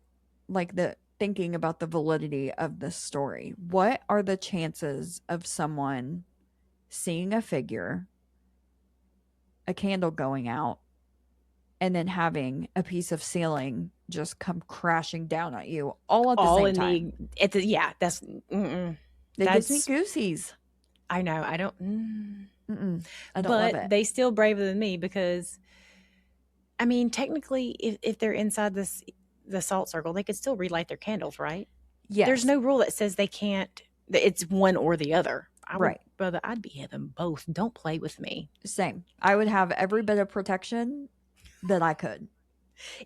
like thinking about the validity of this story, what are the chances of someone seeing a figure, a candle going out, and then having a piece of ceiling just come crashing down at you all at the same time? That's It gives me goosies. I know. I don't. I don't love it. But they still braver than me because, I mean, technically, if they're inside the salt circle, they could still relight their candles, right? Yes. There's no rule that says they can't. That it's one or the other. Right. Brother, I'd be in them both. Don't play with me. Same. I would have every bit of protection that I could.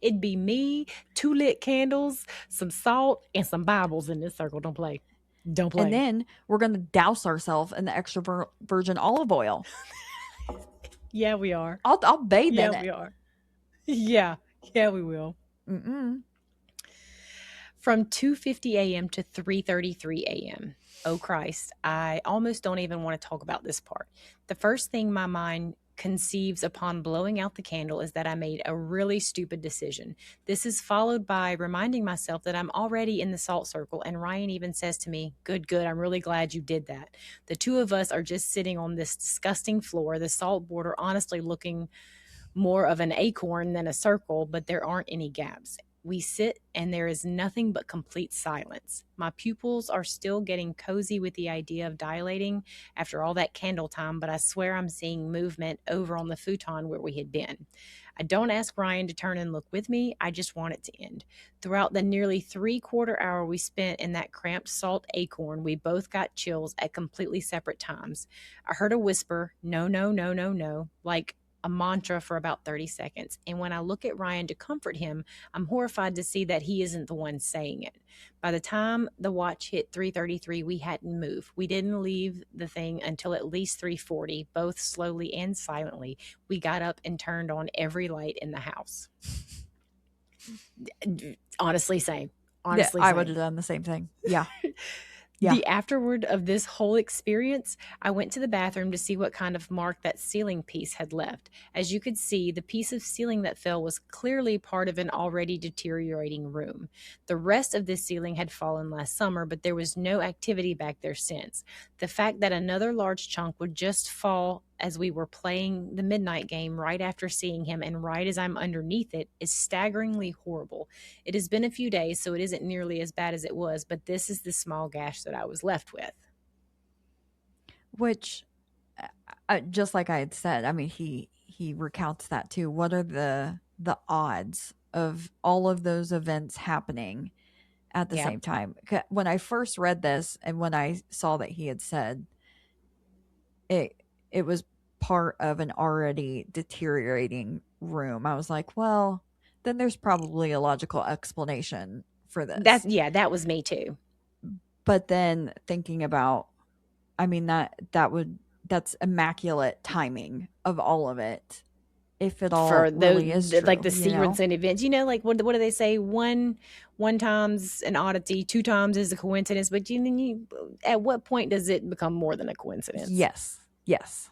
It'd be me, 2 lit candles, some salt, and some Bibles in this circle. Don't play. Don't play. And then we're going to douse ourselves in the extra virgin olive oil. Yeah, we are. I'll bathe in it. Yeah, we are. Yeah, we will. From 2:50 a.m. to 3:33 a.m. Oh, Christ. I almost don't even want to talk about this part. The first thing my mind conceives upon blowing out the candle is that I made a really stupid decision. This is followed by reminding myself that I'm already in the salt circle, and Ryan even says to me, good, I'm really glad you did that. The two of us are just sitting on this disgusting floor, the salt border honestly looking more of an acorn than a circle, but there aren't any gaps. We sit and there is nothing but complete silence. My pupils are still getting cozy with the idea of dilating after all that candle time, but I swear I'm seeing movement over on the futon where we had been. I don't ask Ryan to turn and look with me. I just want it to end. Throughout the nearly 3/4 hour we spent in that cramped salt acorn, we both got chills at completely separate times. I heard a whisper, no, no, no, no, no, like a mantra for about 30 seconds. And when I look at Ryan to comfort him, I'm horrified to see that he isn't the one saying it. By the time the watch hit 3:33, we hadn't moved. We didn't leave the thing until at least 3:40, both slowly and silently. We got up and turned on every light in the house. Honestly, same. Honestly, I same. would have done the same thing. Yeah. Yeah. The afterward of this whole experience, I went to the bathroom to see what kind of mark that ceiling piece had left. As you could see, the piece of ceiling that fell was clearly part of an already deteriorating room. The rest of this ceiling had fallen last summer, but there was no activity back there since. The fact that another large chunk would just fall as we were playing the midnight game right after seeing him and right as I'm underneath it is staggeringly horrible. It has been a few days, so it isn't nearly as bad as it was, but this is the small gash that I was left with. Which, just like I had said, I mean, he recounts that too. What are the odds of all of those events happening at the Yeah. same time? When I first read this and when I saw that he had said it was part of an already deteriorating room, I was like, well, then there's probably a logical explanation for this. That was me too. But then thinking about, I mean, that's immaculate timing of all of it. If it all For really is true, like the you know? sequence and events, like what do they say? One time's an oddity, 2 times is a coincidence. But at what point does it become more than a coincidence? Yes.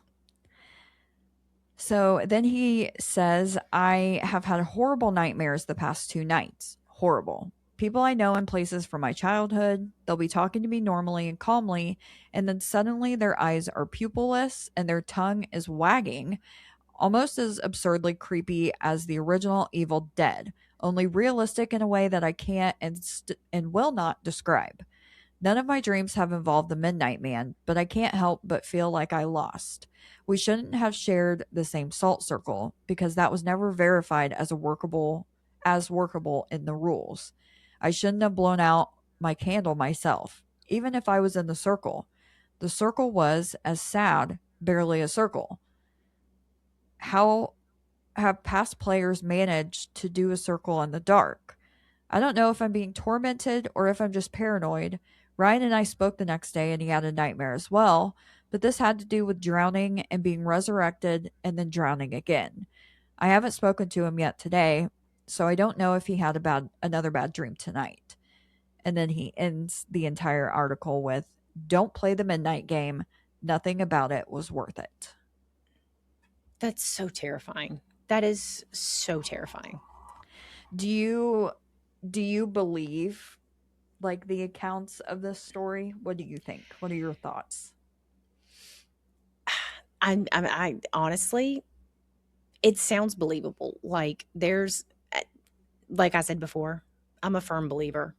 So then he says, I have had horrible nightmares the past 2 nights. Horrible. People I know in places from my childhood, they'll be talking to me normally and calmly, and then suddenly their eyes are pupilless and their tongue is wagging, almost as absurdly creepy as the original Evil Dead, only realistic in a way that I can't and will not describe. None of my dreams have involved the Midnight Man, but I can't help but feel like I lost. We shouldn't have shared the same salt circle because that was never verified as workable in the rules. I shouldn't have blown out my candle myself, even if I was in the circle. The circle was, as sad, barely a circle. How have past players managed to do a circle in the dark? I don't know if I'm being tormented or if I'm just paranoid. Ryan and I spoke the next day and he had a nightmare as well, but this had to do with drowning and being resurrected and then drowning again. I haven't spoken to him yet today, so I don't know if he had another bad dream tonight. And then he ends the entire article with, don't play the midnight game. Nothing about it was worth it. That's so terrifying. That is so terrifying. Do you believe like the accounts of this story? What do you think? What are your thoughts? I honestly, it sounds believable. Like like I said before, I'm a firm believer.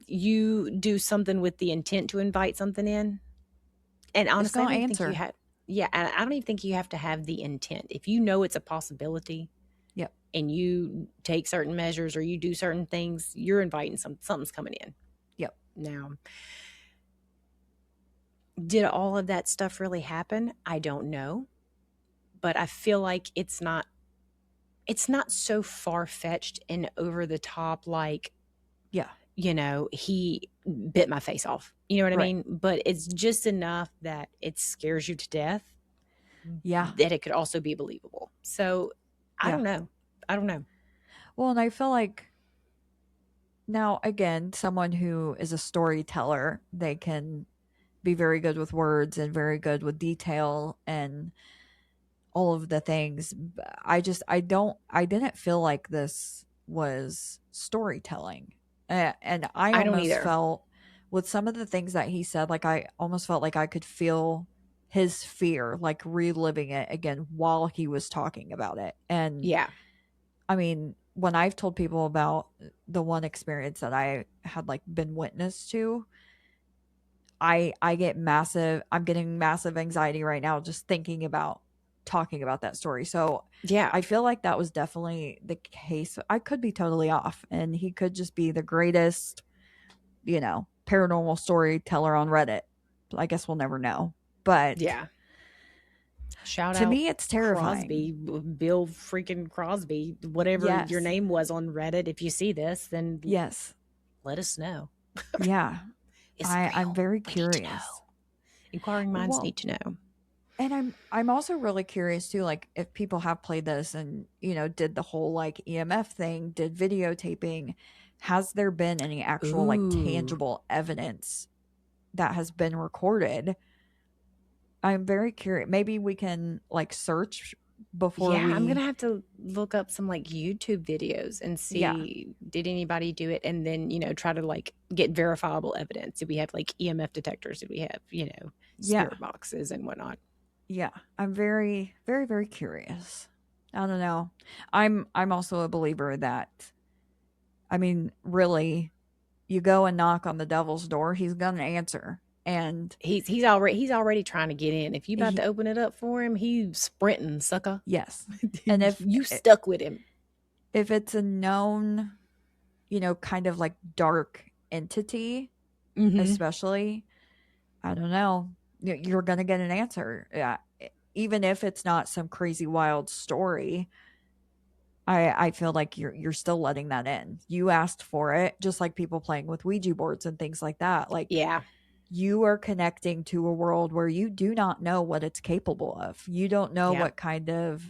You do something with the intent to invite something in, and honestly, I don't even think you have. Yeah, I don't even think you have to have the intent. If you know it's a possibility, yep, and you take certain measures or you do certain things, you're inviting something's coming in. Yep. Now, did all of that stuff really happen? I don't know, but I feel like it's not so far-fetched and over the top like, yeah, he bit my face off. You know what I Right. mean? But it's just enough that it scares you to death. Yeah. That it could also be believable. So I Yeah. don't know. Well, and I feel like now, again, someone who is a storyteller, they can be very good with words and very good with detail and all of the things. I didn't feel like this was storytelling. And I I don't almost either. felt with some of the things that he said, like I almost felt like I could feel his fear, like reliving it again while he was talking about it. And Yeah. I mean, when I've told people about the one experience that I had like been witness to, I get massive I'm getting massive anxiety right now just thinking about talking about that story. So Yeah. I feel like that was definitely the case. I could be totally off and he could just be the greatest, paranormal storyteller on Reddit. I guess we'll never know. But Yeah. Shout to out me it's terrifying. Crosby, Bill freaking Crosby, whatever your Yes. name was on Reddit. If you see this, then Yes. let us know. Yeah. Is it I'm real? very We need to curious. know. Inquiring minds Well, need to know. and I'm also really curious too, like if people have played this and did the whole like EMF thing, did videotaping, has there been any actual like Ooh. tangible evidence that has been recorded? I'm very curious. Maybe we can like search before Yeah, I'm gonna we have to look up some like YouTube videos and yeah, see did anybody do it, and then try to like get verifiable evidence. Did we have like EMF detectors? Did we have yeah, spirit boxes and whatnot? yeah. I'm very, very, very curious. I don't know. I'm also a believer that I mean, really, you go and knock on the devil's door, he's gonna answer. And He's already trying to get in. If you about he to open it up for him, he's sprinting, sucker. yes. And You stuck with him. if it's a known, kind of like dark entity, Mm-hmm. especially, I don't know, you're going to get an answer. Yeah. Even if it's not some crazy wild story, I feel like you're still letting that in. You asked for it, just like people playing with Ouija boards and things like that. Like Yeah, you are connecting to a world where you do not know what it's capable of. You don't know yeah, what kind of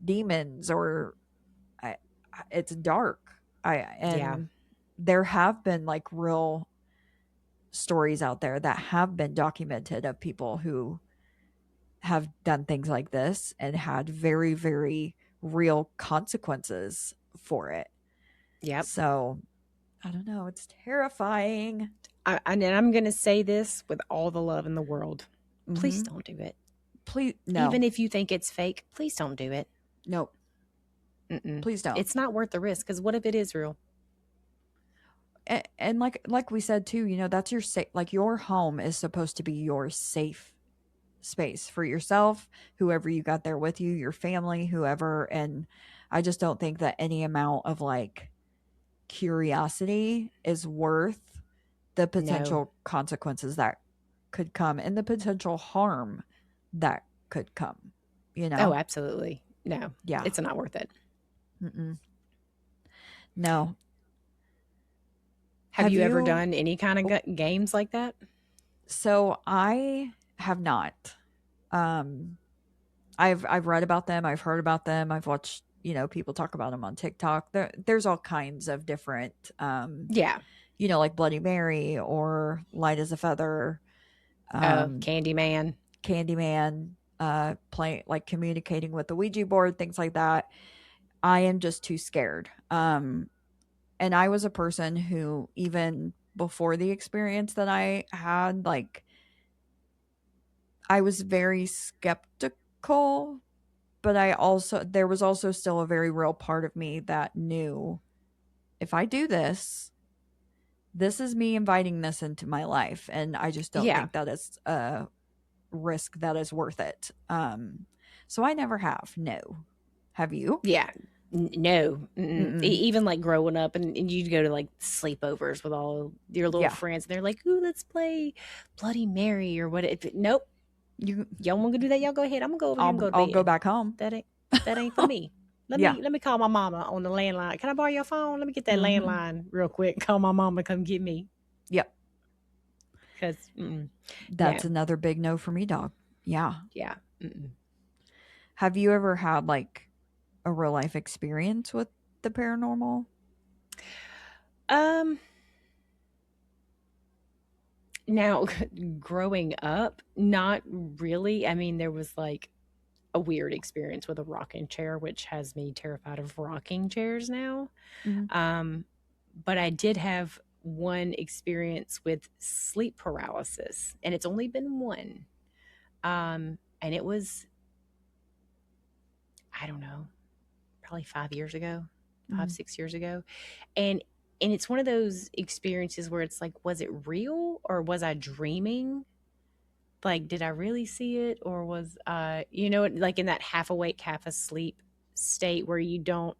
demons or I, it's dark. yeah, And there have been like real stories out there that have been documented of people who have done things like this and had very, very real consequences for it. yep. So I don't know. It's terrifying. And I'm gonna say this with all the love in the world. Please Hmm. don't do it. Please, no, Even if you think it's fake, please don't do it. no, Mm-mm. please don't. It's not worth the risk. Because what if it is real? And like we said too, that's your safe. Like your home is supposed to be your safe space for yourself, whoever you got there with you, your family, whoever. And I just don't think that any amount of like curiosity is worth the No. potential consequences that could come and the potential harm that could come, you Oh, know? absolutely. No, Yeah. it's not worth it. Mm-mm. No. Have Have you ever you? done any kind of games like that? So I have not. Um, I've read about them. I've heard about them. I've watched, people talk about them on TikTok. There's all kinds of different, Yeah. like Bloody Mary or Light as a Feather, Oh, um, Candyman. Candyman, play like communicating with the Ouija board, things like that. I am just too scared. And I was a person who even before the experience that I had, like I was very skeptical, but there was also still a very real part of me that knew if I do this, this is me inviting this into my life. And I just don't Yeah. think that is a risk that is worth it. So I never have. No. Have you? Yeah. No. Mm-mm. Even like growing up, and you'd go to like sleepovers with all your little Yeah. friends, and they're like, "Ooh, let's play Bloody Mary or what?" Nope. You Y'all want to do that? Y'all go ahead. I'm gonna go over here and go to I'll go bed. back home. That ain't that ain't for me. Let Yeah. me let me call my mama on the landline. Can I borrow your phone? Let me get that Hmm. landline real quick. Call my mama, come get me. Yep. Cause no, That's another big no for me, dog. Yeah. yeah. Mm-mm. Have you ever had like a real life experience with the paranormal? Um. Now, growing up, not really. I mean, there was like a weird experience with a rocking chair, which has me terrified of rocking chairs now. Mhm. Um, but I did have one experience with sleep paralysis, and it's only been one. And it was, I don't know, probably 5 years ago. 5, Mhm. 6 years ago. And it's one of those experiences where it's like, was it real or was I dreaming? Like, did I really see it, or was like in that half awake, half asleep state where you don't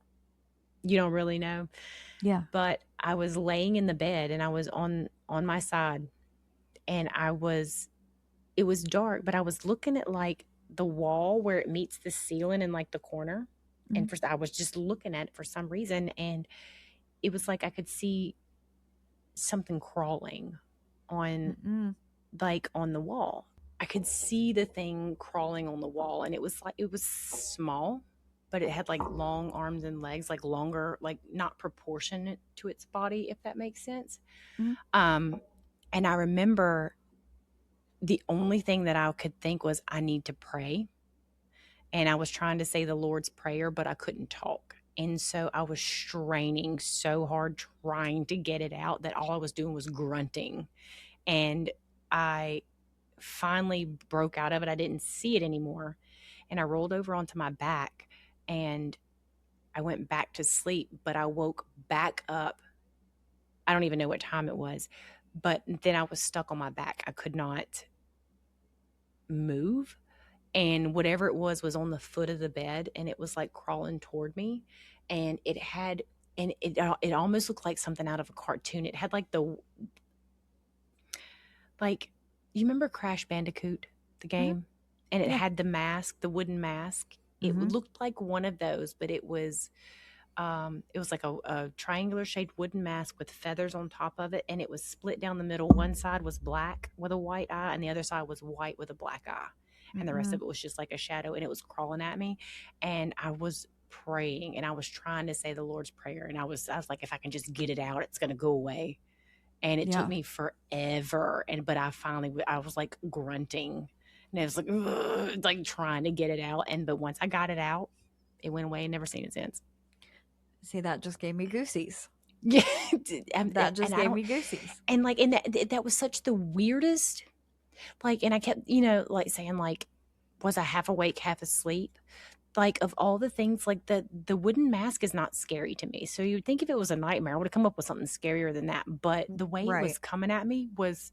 really know. Yeah. But I was laying in the bed and I was on my side, and it was dark, but I was looking at like the wall where it meets the ceiling in like the corner. And Mhm. I was just looking at it for some reason, and it was like I could see something crawling on Mm-mm. like on the wall. I could see the thing crawling on the wall, and it was small, but it had like long arms and legs, like longer, like not proportionate to its body, if that makes sense. Mhm. Um, and I remember the only thing that I could think was, I need to pray. And I was trying to say the Lord's Prayer, but I couldn't talk. And so I was straining so hard trying to get it out that all I was doing was grunting. And I finally broke out of it. I didn't see it anymore. And I rolled over onto my back and I went back to sleep, but I woke back up. I don't even know what time it was, but then I was stuck on my back. I could not move. And whatever it was on the foot of the bed, and it was like crawling toward me. And it almost looked like something out of a cartoon. It had like like, you remember Crash Bandicoot, the Mhm. game? And it Yeah. had the mask, the wooden mask. It Mhm. looked like one of those, but it was like a triangular shaped wooden mask with feathers on top of it, and it was split down the middle. One side was black with a white eye, and the other side was white with a black eye. And the rest Mm-mm. of it was just like a shadow, and it was crawling at me. And I was praying, and I was trying to say the Lord's Prayer, and I was like, if I can just get it out, it's gonna go away. And it took Yeah. me forever. But I was like grunting, and it was like, ugh, like trying to get it out. But once I got it out, it went away and never seen it since. See, that just gave me goosies. Yeah. That And just I gave don't, me goosies. and like, and that was such the weirdest, like, and I kept, like saying, like, was I half awake, half asleep? Like, of all the things, like the wooden mask is not scary to me. So you'd think if it was a nightmare, I would have come up with something scarier than that. But the way it Right. was coming at me was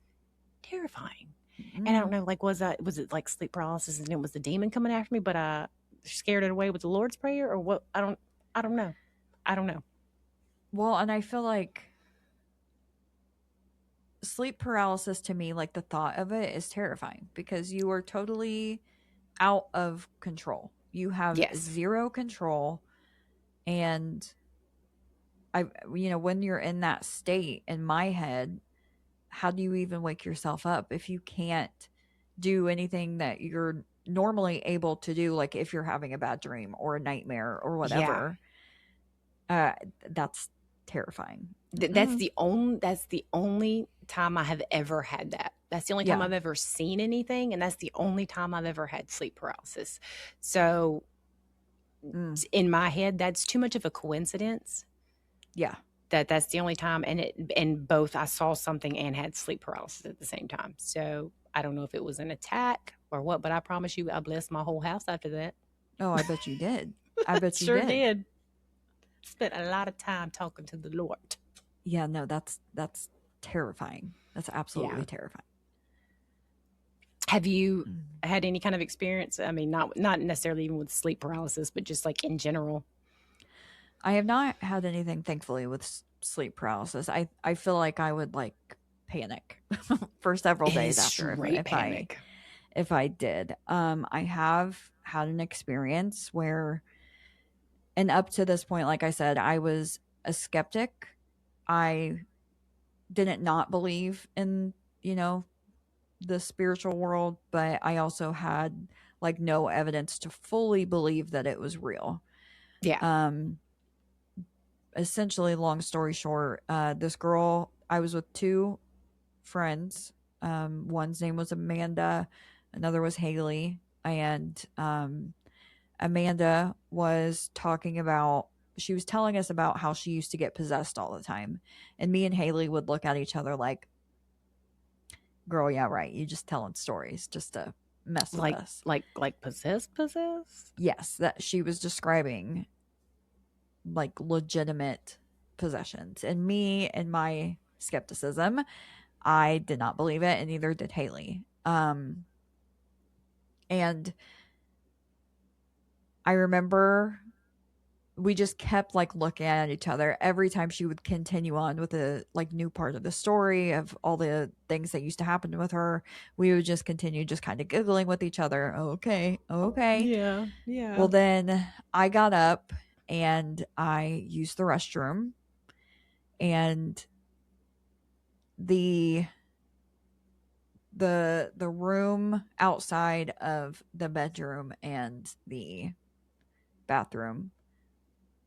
terrifying. And I don't Mm. know, like, was it like sleep paralysis and it was the demon coming after me, but I scared it away with the Lord's Prayer, or what? I don't know. I don't know. Well, and I feel like sleep paralysis to me, like the thought of it is terrifying because you are totally out of control. You have Yes. zero control. And when you're in that state, in my head, how do you even wake yourself up if you can't do anything that you're normally able to do, like if you're having a bad dream or a nightmare or Yeah. whatever? Uh, that's terrifying. That's Mm-mm. the only time I have ever had that. That's the only time Yeah. I've ever seen anything, and that's the only time I've ever had sleep paralysis. So Mm. in my head, that's too much of a coincidence. Yeah. That's the only time, and both I saw something and had sleep paralysis at the same time. So I don't know if it was an attack or what, but I promise you, I blessed my whole house after that. Oh, I bet you did. I bet you Sure did. did. Spent a lot of time talking to the Lord. Yeah, no, that's terrifying. That's Yeah. absolutely terrifying. Have you Mm. had any kind of experience? I mean, not necessarily even with sleep paralysis, but just like in general. I have not had anything, thankfully, with sleep paralysis. I feel like I would like panic for several It days is after straight panic. if I did. I have had an experience where, and up to this point, like I said, I was a skeptic. I didn't not believe in, you know, the spiritual world, but I also had like no evidence to fully believe that it was real. Yeah. Um, Essentially, long story short, this girl, I was with two friends. One's name was Amanda, another was Haley, and Amanda was talking about. She was telling us about how she used to get possessed all the time, and me and Haley would look at each other like, "Girl, yeah, right. You just telling stories just to mess with us." Like possessed. Yes, that she was describing like legitimate possessions. And me and my skepticism, I did not believe it, and neither did Haley. And I remember we just kept like looking at each other every time she would continue on with a like new part of the story of all the things that used to happen with her. We would just continue just kind of giggling with each other. Okay, okay. Yeah. Yeah. Well, then I got up and I used the restroom, and the the room outside of the bedroom and the bathroom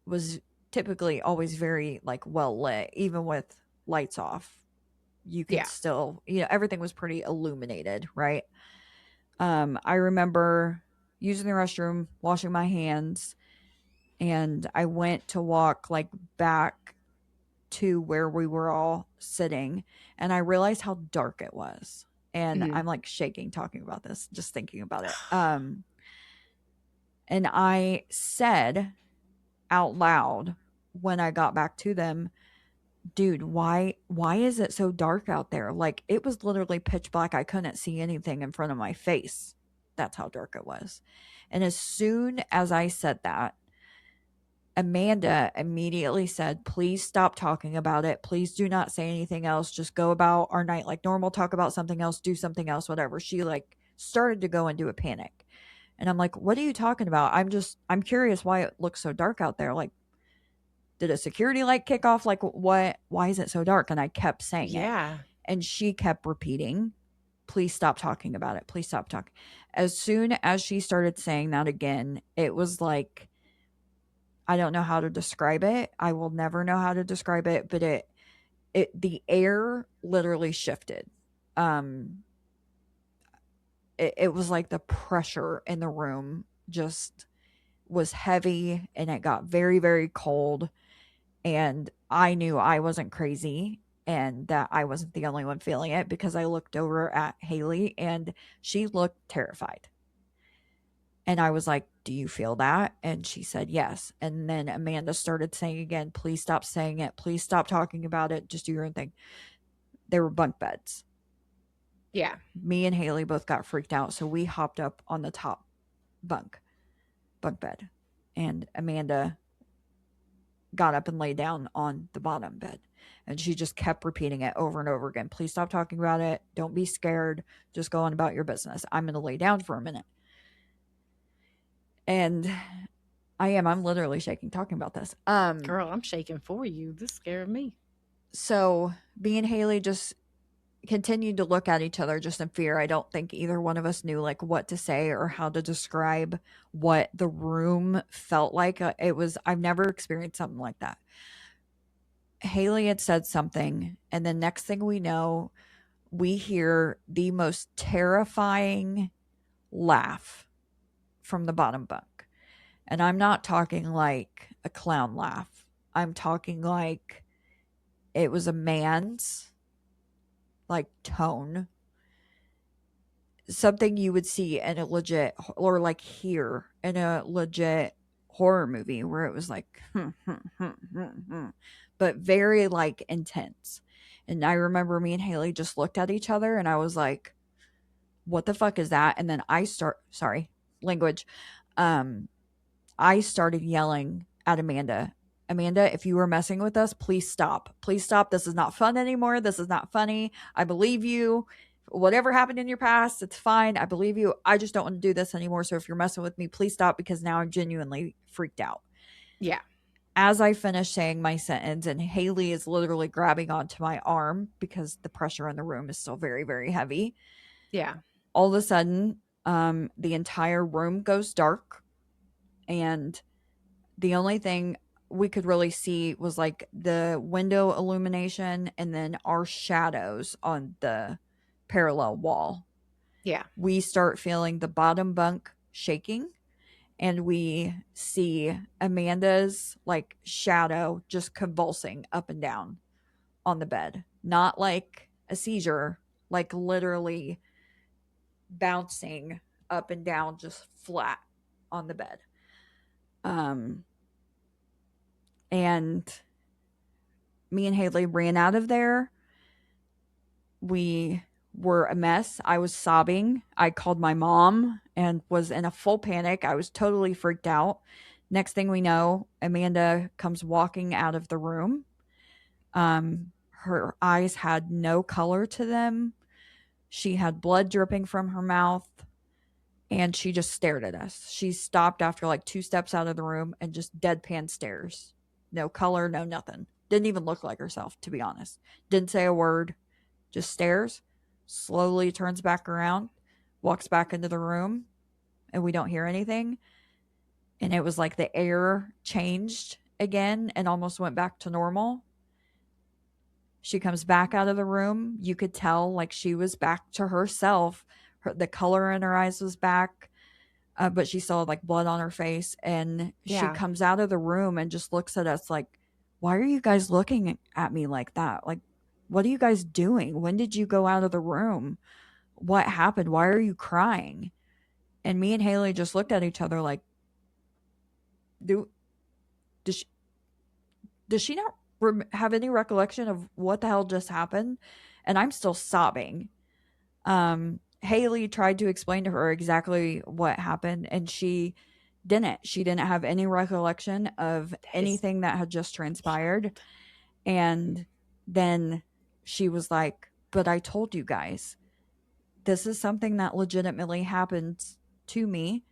was typically always very like well lit, even with lights off. You could Yeah. still, everything was pretty illuminated, right? I remember using the restroom, washing my hands, and I went to walk like back to where we were all sitting, and I realized how dark it was. And Mhm. I'm like shaking talking about this, just thinking about it. And I said out loud when I got back to them, dude, why is it so dark out there? Like, it was literally pitch black. I couldn't see anything in front of my face. That's how dark it was. And as soon as I said that, Amanda immediately said, please stop talking about it. Please do not say anything else. Just go about our night like normal. Talk about something else. Do something else, whatever. She like started to go into a panic. And I'm like, what are you talking about? I'm curious why it looks so dark out there. Like, did a security light kick off? Like, what? Why is it so dark? And I kept saying it. Yeah. And she kept repeating, please stop talking about it. Please stop talking. As soon as she started saying that again, it was like, I don't know how to describe it. I will never know how to describe it, but the air literally shifted. Um, it was like the pressure in the room just was heavy, and it got very, very cold. And I knew I wasn't crazy and that I wasn't the only one feeling it, because I looked over at Haley and she looked terrified. And I was like, do you feel that? And she said, yes. And then Amanda started saying again, please stop saying it. Please stop talking about it. Just do your own thing. They were bunk beds. Yeah. Me and Haley both got freaked out. So we hopped up on the top bunk bed. And Amanda got up and laid down on the bottom bed. And she just kept repeating it over and over again. Please stop talking about it. Don't be scared. Just go on about your business. I'm going to lay down for a minute. And I'm literally shaking talking about this. Girl, I'm shaking for you. This scared me. So me and Haley just continued to look at each other just in fear. I don't think either one of us knew like what to say or how to describe what the room felt like. I've never experienced something like that. Haley had said something, and the next thing we know, we hear the most terrifying laugh from the bottom bunk. And I'm not talking like a clown laugh. I'm talking like it was a man's like tone. Something you would see in a legit, or like hear in a legit horror movie, where it was like but very like intense. And I remember me and Haley just looked at each other, and I was like, what the fuck is that? And then sorry, language. I started yelling at Amanda. Amanda, if you were messing with us, please stop. Please stop. This is not fun anymore. This is not funny. I believe you. Whatever happened in your past, it's fine. I believe you. I just don't want to do this anymore. So if you're messing with me, please stop, because now I'm genuinely freaked out. Yeah. As I finish saying my sentence, and Haley is literally grabbing onto my arm because the pressure in the room is still very, very heavy. Yeah. All of a sudden, the entire room goes dark, and the only thing we could really see was like the window illumination and then our shadows on the parallel wall. Yeah. We start feeling the bottom bunk shaking, and we see Amanda's like shadow just convulsing up and down on the bed. Not like a seizure, like literally bouncing up and down just flat on the bed. And me and Haley ran out of there. We were a mess. I was sobbing. I called my mom and was in a full panic. I was totally freaked out. Next thing we know, Amanda comes walking out of the room. Her eyes had no color to them. She had blood dripping from her mouth, and she just stared at us. She stopped after like 2 steps out of the room and just deadpan stares. No color, no nothing. Didn't even look like herself, to be honest. Didn't say a word, just stares, slowly turns back around, walks back into the room, and we don't hear anything. And it was like the air changed again and almost went back to normal. She comes back out of the room. You could tell like she was back to herself. The color in her eyes was back, but she still had like blood on her face. And she Yeah. comes out of the room and just looks at us like, why are you guys looking at me like that? Like, what are you guys doing? When did you go out of the room? What happened? Why are you crying? And me and Haley just looked at each other like, do does she, does she not have any recollection of what the hell just happened? And I'm still sobbing. Haley tried to explain to her exactly what happened, and she didn't. She didn't have any recollection of That is anything that had just transpired. And then she was like, but I told you guys, this is something that legitimately happened to me.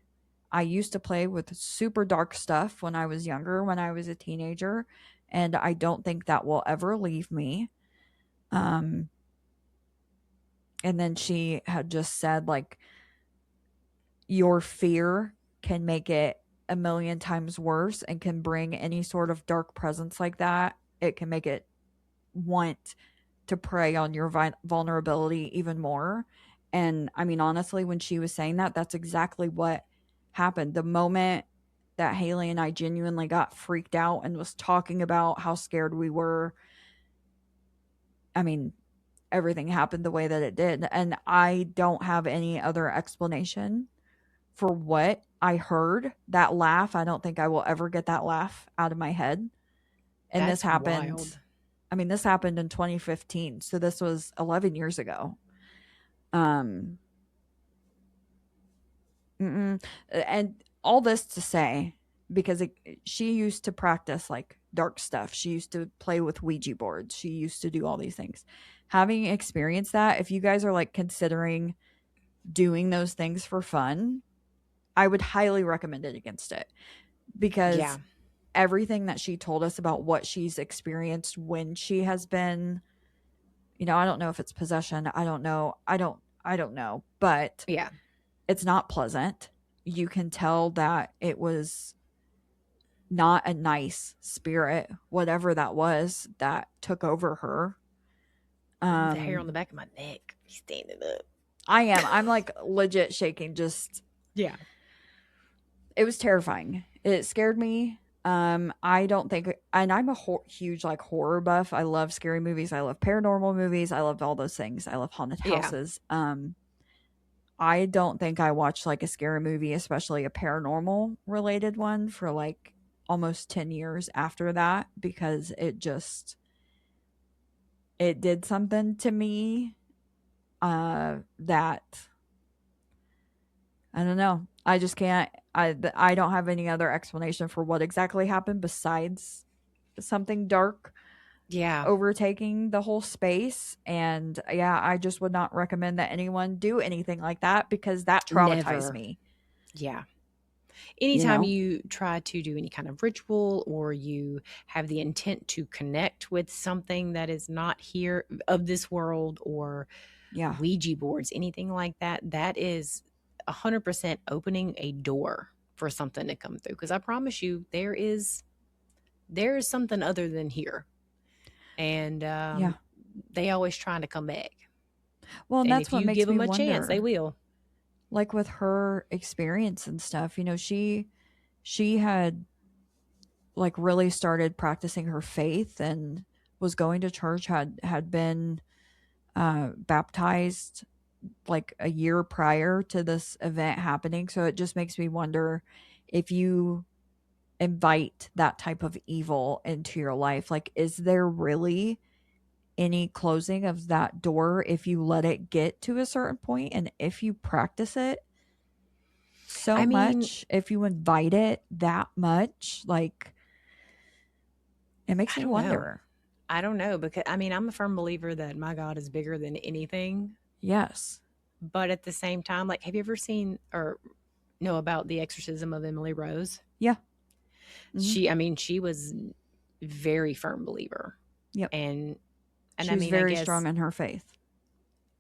I used to play with super dark stuff when I was younger, when I was a teenager, and I don't think that will ever leave me. Um, and then she had just said, like, your fear can make it a million times worse and can bring any sort of dark presence like that. It can make it want to prey on your vulnerability even more. And I mean, honestly, when she was saying that, that's exactly what happened. The moment that Haley and I genuinely got freaked out and was talking about how scared we were, I mean, everything happened the way that it did. And I don't have any other explanation for what I heard. That laugh, I don't think I will ever get that laugh out of my head. And this that's happened, wild. I mean, this happened in 2015. So this was 11 years ago. Um, and all this to say, because she used to practice like dark stuff. She used to play with Ouija boards. She used to do all these things. Having experienced that, if you guys are like considering doing those things for fun, I would highly recommend it against it, Yeah. because everything that she told us about what she's experienced when she has been, I don't know if it's possession. I don't know. I don't know, but Yeah. it's not pleasant. You can tell that it was not a nice spirit, whatever that was that took over her. Ooh, the hair on Um the back of my neck. He's standing up. I'm like legit shaking. Just, Yeah. it was terrifying. It scared me. I don't think, and I'm a huge like horror buff. I love scary movies. I love paranormal movies. I love all those things. I love haunted Yeah. houses. I don't think I watched like a scary movie, especially a paranormal related one, for like almost 10 years after that, because it did something to me that I don't know. I just can't. I don't have any other explanation for what exactly happened besides something dark Yeah. overtaking the whole space. And yeah, I just would not recommend that anyone do anything like that, because that traumatized Never. me, Yeah. you Anytime know? you try to do any kind of ritual or you have the intent to connect with something that is not here of this world, or Yeah. Ouija boards, anything like that, that is 100% opening a door for something to come through. Because I promise you, there is something other than here, and Yeah. they always trying to come back. Well, and And that's if what you makes give me them a chance, they wonder, will. like with her experience and stuff, she had like really started practicing her faith and was going to church, had been baptized like a year prior to this event happening. So it just makes me wonder if you invite that type of evil into your life? Like, is there really any closing of that door if you let it get to a certain point and if you practice it so I mean, much, if you invite it that much, like, it makes I me don't know. wonder. I don't know because I mean, I'm a firm believer that my God is bigger than anything. Yes. But at the same time, like, have you ever seen or know about the exorcism of Emily Rose? Yeah. Mhm. I mean, she was very firm believer. Yep. And She I was mean, very strong in her faith.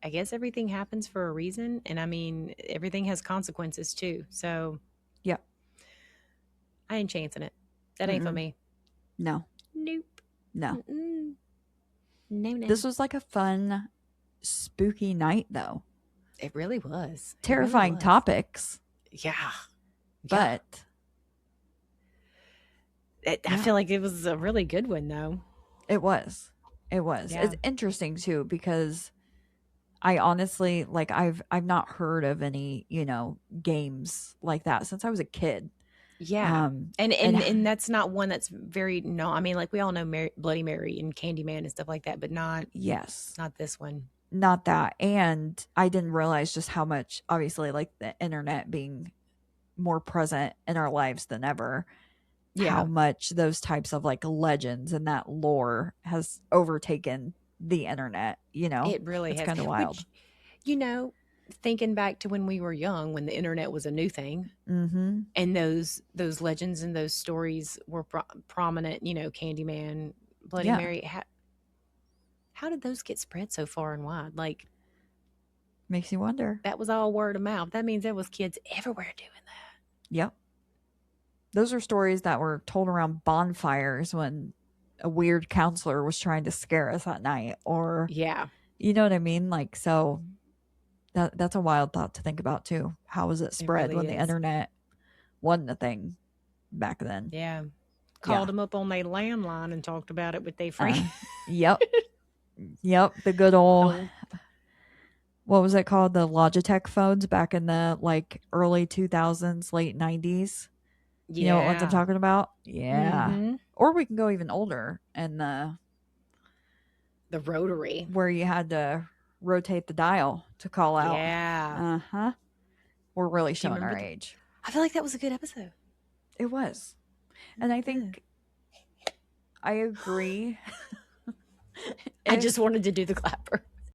I guess everything happens for a reason. And I mean, everything has consequences too. So Yep. I ain't chancing it. That ain't for Mm-mm. me. No. Nope. No. Mm-mm. No. This was like a fun, spooky night, though. It really was. It really Terrifying was. topics, Yeah. but I yeah. feel like it was a really good one, though. It was. It was. Yeah. It's interesting too because I honestly like I've not heard of any, games like that since I was a kid. Yeah. And And that's not one that's very no. I mean, like we all know Bloody Mary and Candyman and stuff like that, but yes, not this one. not that. And I didn't realize just how much, obviously, like the internet being more present in our lives than ever, how much those types of like legends and that lore has overtaken the internet. It really It's has. kind of wild. Which, you know, thinking back to when we were young, when the internet was a new thing, Mm-hmm. and those legends and those stories were prominent. Candyman, Bloody Yeah. Mary. How did those get spread so far and wide? Like Makes you wonder. that was all word of mouth. That means there was kids everywhere doing that. Yep. Those are stories that were told around bonfires when a weird counselor was trying to scare us at night, or Yeah. you know what I mean? Like, so that's a wild thought to think about too. How was it spread really when the is. internet wasn't a thing back then? Yeah. Called them up on their landline and talked about it with their friend. Yep. Yep. The good old, what was it called? The Logitech phones back in the like early 2000s, late 90s. Yeah. You know what ones I'm talking about? Yeah. Mhm. Or we can go even older and The rotary. where you had to rotate the dial to call out. Yeah. Uh-huh. We're really Do you showing our remember age. I feel like that was a good episode. It was. And I think I agree. I just wanted to do the clapper.